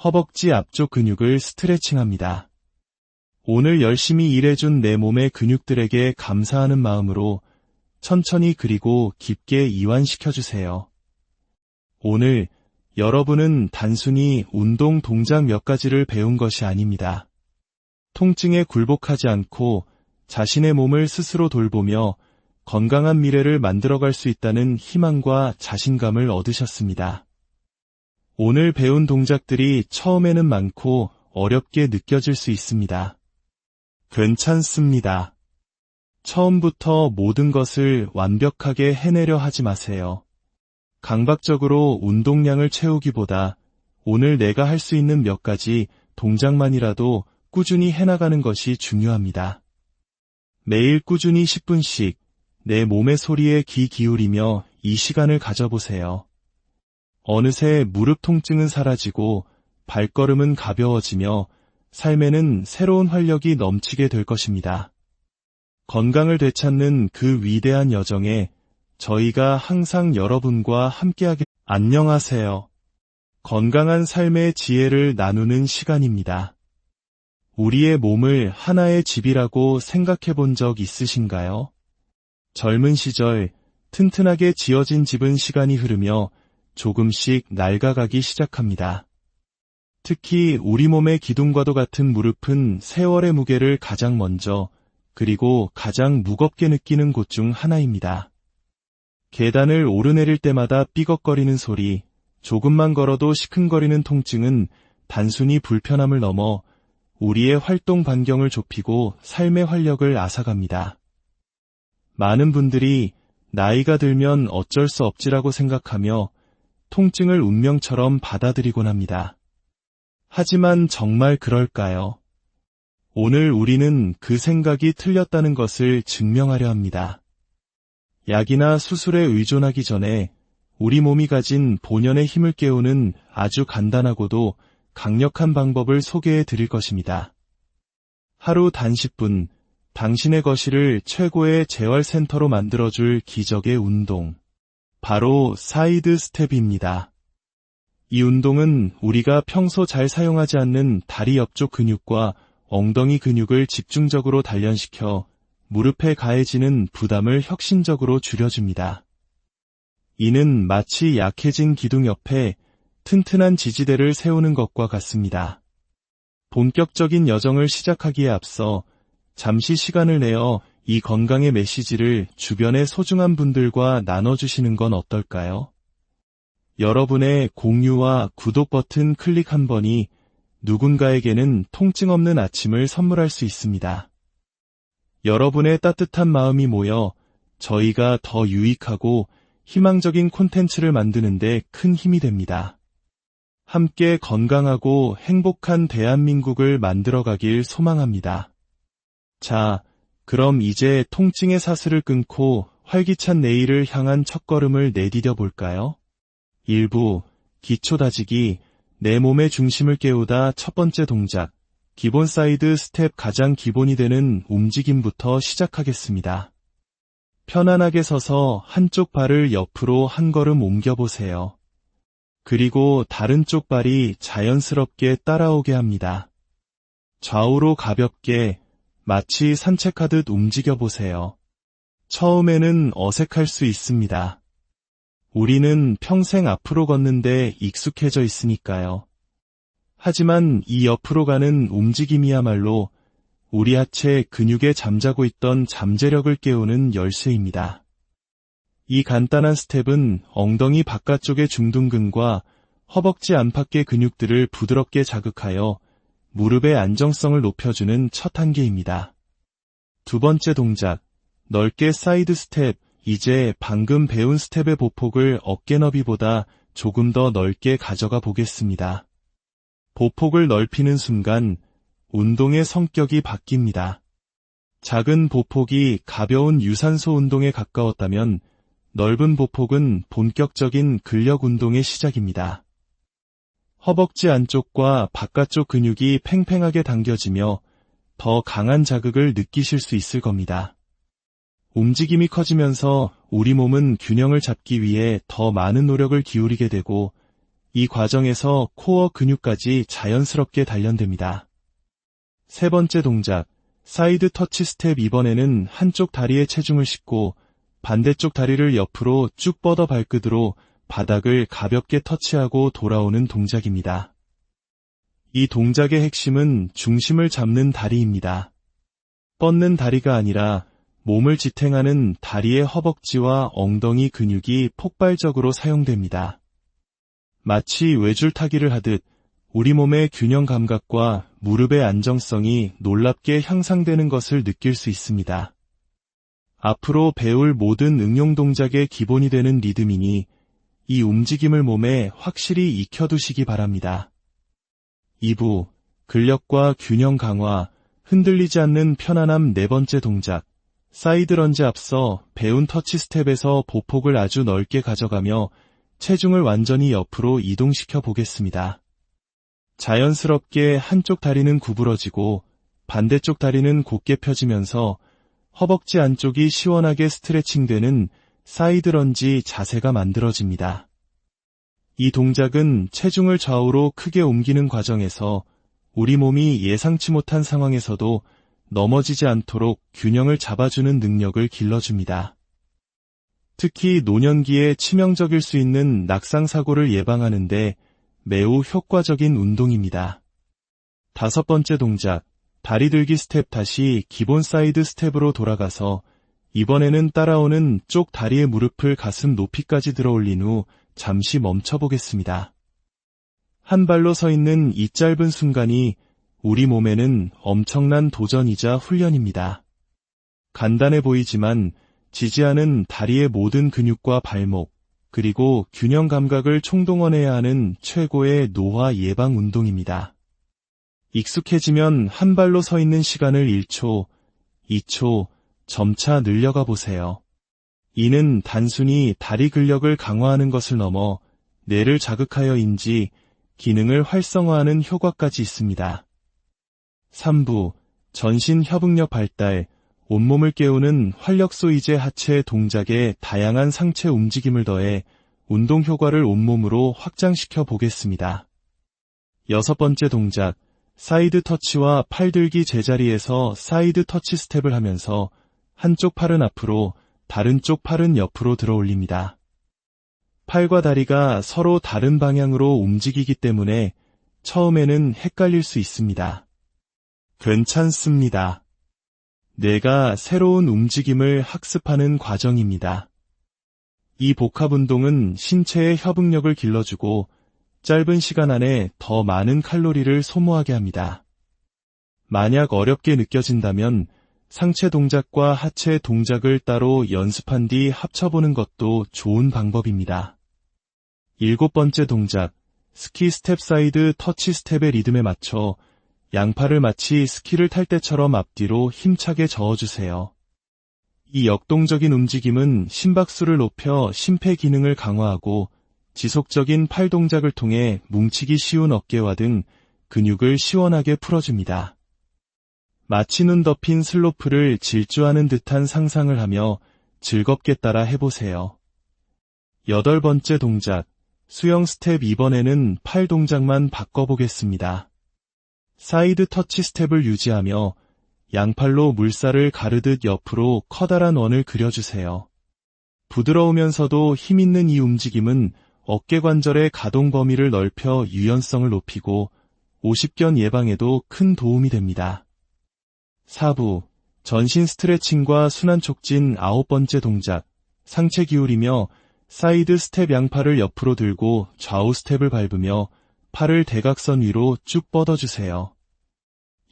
허벅지 앞쪽 근육을 스트레칭합니다. 오늘 열심히 일해준 내 몸의 근육들에게 감사하는 마음으로 천천히 그리고 깊게 이완시켜주세요. 오늘 여러분은 단순히 운동 동작 몇 가지를 배운 것이 아닙니다. 통증에 굴복하지 않고 자신의 몸을 스스로 돌보며 건강한 미래를 만들어갈 수 있다는 희망과 자신감을 얻으셨습니다. 오늘 배운 동작들이 처음에는 많고 어렵게 느껴질 수 있습니다. 괜찮습니다. 처음부터 모든 것을 완벽하게 해내려 하지 마세요. 강박적으로 운동량을 채우기보다 오늘 내가 할 수 있는 몇 가지 동작만이라도 꾸준히 해나가는 것이 중요합니다. 매일 꾸준히 10분씩 내 몸의 소리에 귀 기울이며 이 시간을 가져보세요. 어느새 무릎 통증은 사라지고 발걸음은 가벼워지며 삶에는 새로운 활력이 넘치게 될 것입니다. 건강을 되찾는 그 위대한 여정에 저희가 항상 여러분과 함께하게. 안녕하세요. 건강한 삶의 지혜를 나누는 시간입니다. 우리의 몸을 하나의 집이라고 생각해 본 적 있으신가요? 젊은 시절 튼튼하게 지어진 집은 시간이 흐르며 조금씩 낡아가기 시작합니다. 특히 우리 몸의 기둥과도 같은 무릎은 세월의 무게를 가장 먼저 그리고 가장 무겁게 느끼는 곳 중 하나입니다. 계단을 오르내릴 때마다 삐걱거리는 소리, 조금만 걸어도 시큰거리는 통증은 단순히 불편함을 넘어 우리의 활동 반경을 좁히고 삶의 활력을 앗아갑니다. 많은 분들이 나이가 들면 어쩔 수 없지라고 생각하며 통증을 운명처럼 받아들이곤 합니다. 하지만 정말 그럴까요? 오늘 우리는 그 생각이 틀렸다는 것을 증명하려 합니다. 약이나 수술에 의존하기 전에 우리 몸이 가진 본연의 힘을 깨우는 아주 간단하고도 강력한 방법을 소개해 드릴 것입니다. 하루 단 10분, 당신의 거실을 최고의 재활센터로 만들어줄 기적의 운동. 바로 사이드 스텝입니다. 이 운동은 우리가 평소 잘 사용하지 않는 다리 옆쪽 근육과 엉덩이 근육을 집중적으로 단련시켜 무릎에 가해지는 부담을 혁신적으로 줄여줍니다. 이는 마치 약해진 기둥 옆에 튼튼한 지지대를 세우는 것과 같습니다. 본격적인 여정을 시작하기에 앞서 잠시 시간을 내어 이 건강의 메시지를 주변의 소중한 분들과 나눠주시는 건 어떨까요? 여러분의 공유와 구독 버튼 클릭 한 번이 누군가에게는 통증 없는 아침을 선물할 수 있습니다. 여러분의 따뜻한 마음이 모여 저희가 더 유익하고 희망적인 콘텐츠를 만드는 데 큰 힘이 됩니다. 함께 건강하고 행복한 대한민국을 만들어가길 소망합니다. 자, 그럼 이제 통증의 사슬을 끊고 활기찬 내일을 향한 첫걸음을 내디뎌 볼까요? 1부, 기초 다지기, 내 몸의 중심을 깨우다 첫 번째 동작, 기본 사이드 스텝 가장 기본이 되는 움직임부터 시작하겠습니다. 편안하게 서서 한쪽 발을 옆으로 한 걸음 옮겨보세요. 그리고 다른 쪽 발이 자연스럽게 따라오게 합니다. 좌우로 가볍게 마치 산책하듯 움직여보세요. 처음에는 어색할 수 있습니다. 우리는 평생 앞으로 걷는데 익숙해져 있으니까요. 하지만 이 옆으로 가는 움직임이야말로 우리 하체 근육에 잠자고 있던 잠재력을 깨우는 열쇠입니다. 이 간단한 스텝은 엉덩이 바깥쪽의 중둔근과 허벅지 안팎의 근육들을 부드럽게 자극하여 무릎의 안정성을 높여주는 첫 단계입니다. 두 번째 동작, 넓게 사이드 스텝. 이제 방금 배운 스텝의 보폭을 어깨 너비보다 조금 더 넓게 가져가 보겠습니다. 보폭을 넓히는 순간 운동의 성격이 바뀝니다. 작은 보폭이 가벼운 유산소 운동에 가까웠다면 넓은 보폭은 본격적인 근력 운동의 시작입니다. 허벅지 안쪽과 바깥쪽 근육이 팽팽하게 당겨지며 더 강한 자극을 느끼실 수 있을 겁니다. 움직임이 커지면서 우리 몸은 균형을 잡기 위해 더 많은 노력을 기울이게 되고 이 과정에서 코어 근육까지 자연스럽게 단련됩니다. 세 번째 동작, 사이드 터치 스텝. 이번에는 한쪽 다리에 체중을 싣고 반대쪽 다리를 옆으로 쭉 뻗어 발끝으로 바닥을 가볍게 터치하고 돌아오는 동작입니다. 이 동작의 핵심은 중심을 잡는 다리입니다. 뻗는 다리가 아니라 몸을 지탱하는 다리의 허벅지와 엉덩이 근육이 폭발적으로 사용됩니다. 마치 외줄타기를 하듯 우리 몸의 균형 감각과 무릎의 안정성이 놀랍게 향상되는 것을 느낄 수 있습니다. 앞으로 배울 모든 응용 동작의 기본이 되는 리듬이니 이 움직임을 몸에 확실히 익혀두시기 바랍니다. 2부, 근력과 균형 강화, 흔들리지 않는 편안함. 네 번째 동작, 사이드 런지. 앞서 배운 터치 스텝에서 보폭을 아주 넓게 가져가며 체중을 완전히 옆으로 이동시켜 보겠습니다. 자연스럽게 한쪽 다리는 구부러지고 반대쪽 다리는 곧게 펴지면서 허벅지 안쪽이 시원하게 스트레칭되는 사이드 런지 자세가 만들어집니다. 이 동작은 체중을 좌우로 크게 옮기는 과정에서 우리 몸이 예상치 못한 상황에서도 넘어지지 않도록 균형을 잡아주는 능력을 길러줍니다. 특히 노년기에 치명적일 수 있는 낙상사고를 예방하는 데 매우 효과적인 운동입니다. 다섯 번째 동작, 다리 들기 스텝. 다시 기본 사이드 스텝으로 돌아가서 이번에는 따라오는 쪽 다리의 무릎을 가슴 높이까지 들어 올린 후 잠시 멈춰보겠습니다. 한 발로 서 있는 이 짧은 순간이 우리 몸에는 엄청난 도전이자 훈련입니다. 간단해 보이지만 지지하는 다리의 모든 근육과 발목, 그리고 균형 감각을 총동원해야 하는 최고의 노화 예방 운동입니다. 익숙해지면 한 발로 서 있는 시간을 1초, 2초, 점차 늘려가 보세요. 이는 단순히 다리 근력을 강화하는 것을 넘어 뇌를 자극하여인지 기능을 활성화하는 효과까지 있습니다. 3부, 전신 협응력 발달, 온몸을 깨우는 활력소이제 하체 동작에 다양한 상체 움직임을 더해 운동 효과를 온몸으로 확장시켜 보겠습니다. 6번째 동작, 사이드 터치와 팔 들기 제자리에서 사이드 터치 스텝을 하면서 한쪽 팔은 앞으로, 다른 쪽 팔은 옆으로 들어 올립니다. 팔과 다리가 서로 다른 방향으로 움직이기 때문에 처음에는 헷갈릴 수 있습니다. 괜찮습니다. 뇌가 새로운 움직임을 학습하는 과정입니다. 이 복합 운동은 신체의 협응력을 길러주고 짧은 시간 안에 더 많은 칼로리를 소모하게 합니다. 만약 어렵게 느껴진다면 상체 동작과 하체 동작을 따로 연습한 뒤 합쳐보는 것도 좋은 방법입니다. 7번째 동작, 스키 스텝 사이드 터치 스텝의 리듬에 맞춰 양팔을 마치 스키를 탈 때처럼 앞뒤로 힘차게 저어주세요. 이 역동적인 움직임은 심박수를 높여 심폐 기능을 강화하고 지속적인 팔 동작을 통해 뭉치기 쉬운 어깨와 등 근육을 시원하게 풀어줍니다. 마치 눈 덮인 슬로프를 질주하는 듯한 상상을 하며 즐겁게 따라 해보세요. 8번째 동작, 수영 스텝. 이번에는 팔 동작만 바꿔보겠습니다. 사이드 터치 스텝을 유지하며 양팔로 물살을 가르듯 옆으로 커다란 원을 그려주세요. 부드러우면서도 힘있는 이 움직임은 어깨 관절의 가동 범위를 넓혀 유연성을 높이고 오십견 예방에도 큰 도움이 됩니다. 4부, 전신 스트레칭과 순환 촉진. 9번째 동작, 상체 기울이며 사이드 스텝. 양팔을 옆으로 들고 좌우 스텝을 밟으며 팔을 대각선 위로 쭉 뻗어주세요.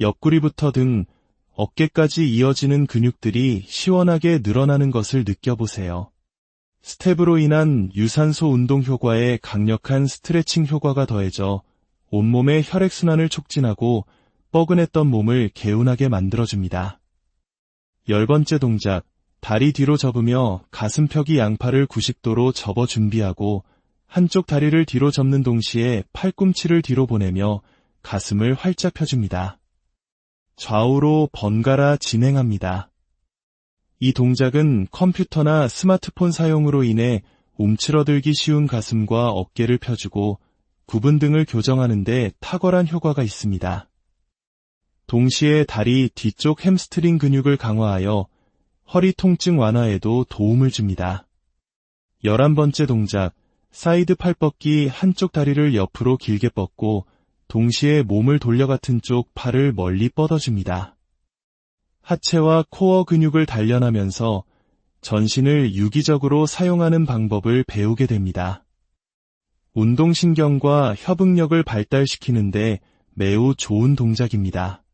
옆구리부터 등 어깨까지 이어지는 근육들이 시원하게 늘어나는 것을 느껴보세요. 스텝으로 인한 유산소 운동 효과에 강력한 스트레칭 효과가 더해져 온몸의 혈액순환을 촉진하고 뻐근했던 몸을 개운하게 만들어줍니다. 10번째 동작, 다리 뒤로 접으며 가슴펴기. 양팔을 90도로 접어 준비하고 한쪽 다리를 뒤로 접는 동시에 팔꿈치를 뒤로 보내며 가슴을 활짝 펴줍니다. 좌우로 번갈아 진행합니다. 이 동작은 컴퓨터나 스마트폰 사용으로 인해 움츠러들기 쉬운 가슴과 어깨를 펴주고 구분 등을 교정하는 데 탁월한 효과가 있습니다. 동시에 다리 뒤쪽 햄스트링 근육을 강화하여 허리 통증 완화에도 도움을 줍니다. 11번째 동작, 사이드 팔 뻗기. 한쪽 다리를 옆으로 길게 뻗고 동시에 몸을 돌려 같은 쪽 팔을 멀리 뻗어줍니다. 하체와 코어 근육을 단련하면서 전신을 유기적으로 사용하는 방법을 배우게 됩니다. 운동신경과 협응력을 발달시키는데 매우 좋은 동작입니다.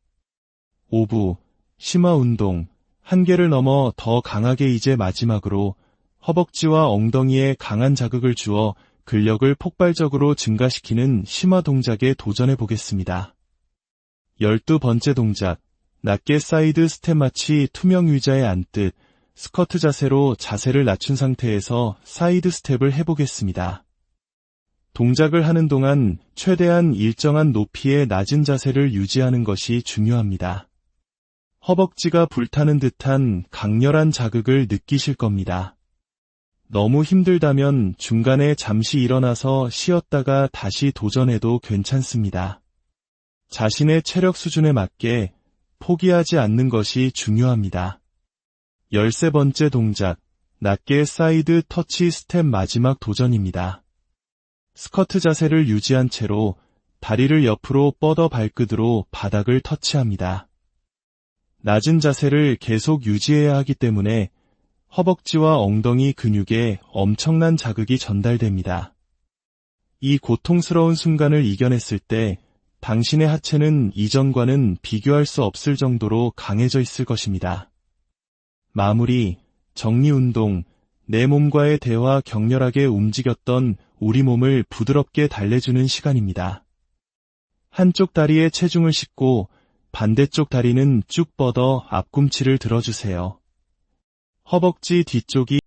5부, 심화 운동. 한계를 넘어 더 강하게. 이제 마지막으로 허벅지와 엉덩이에 강한 자극을 주어 근력을 폭발적으로 증가시키는 심화 동작에 도전해 보겠습니다. 12번째 동작, 낮게 사이드 스텝. 마치 투명 의자에 앉듯 스쿼트 자세로 자세를 낮춘 상태에서 사이드 스텝을 해보겠습니다. 동작을 하는 동안 최대한 일정한 높이의 낮은 자세를 유지하는 것이 중요합니다. 허벅지가 불타는 듯한 강렬한 자극을 느끼실 겁니다. 너무 힘들다면 중간에 잠시 일어나서 쉬었다가 다시 도전해도 괜찮습니다. 자신의 체력 수준에 맞게 포기하지 않는 것이 중요합니다. 13번째 동작, 낮게 사이드 터치 스텝. 마지막 도전입니다. 스쿼트 자세를 유지한 채로 다리를 옆으로 뻗어 발끝으로 바닥을 터치합니다. 낮은 자세를 계속 유지해야 하기 때문에 허벅지와 엉덩이 근육에 엄청난 자극이 전달됩니다. 이 고통스러운 순간을 이겨냈을 때 당신의 하체는 이전과는 비교할 수 없을 정도로 강해져 있을 것입니다. 마무리, 정리운동, 내 몸과의 대화 격렬하게 움직였던 우리 몸을 부드럽게 달래주는 시간입니다. 한쪽 다리에 체중을 싣고 반대쪽 다리는 쭉 뻗어 앞꿈치를 들어주세요. 허벅지 뒤쪽이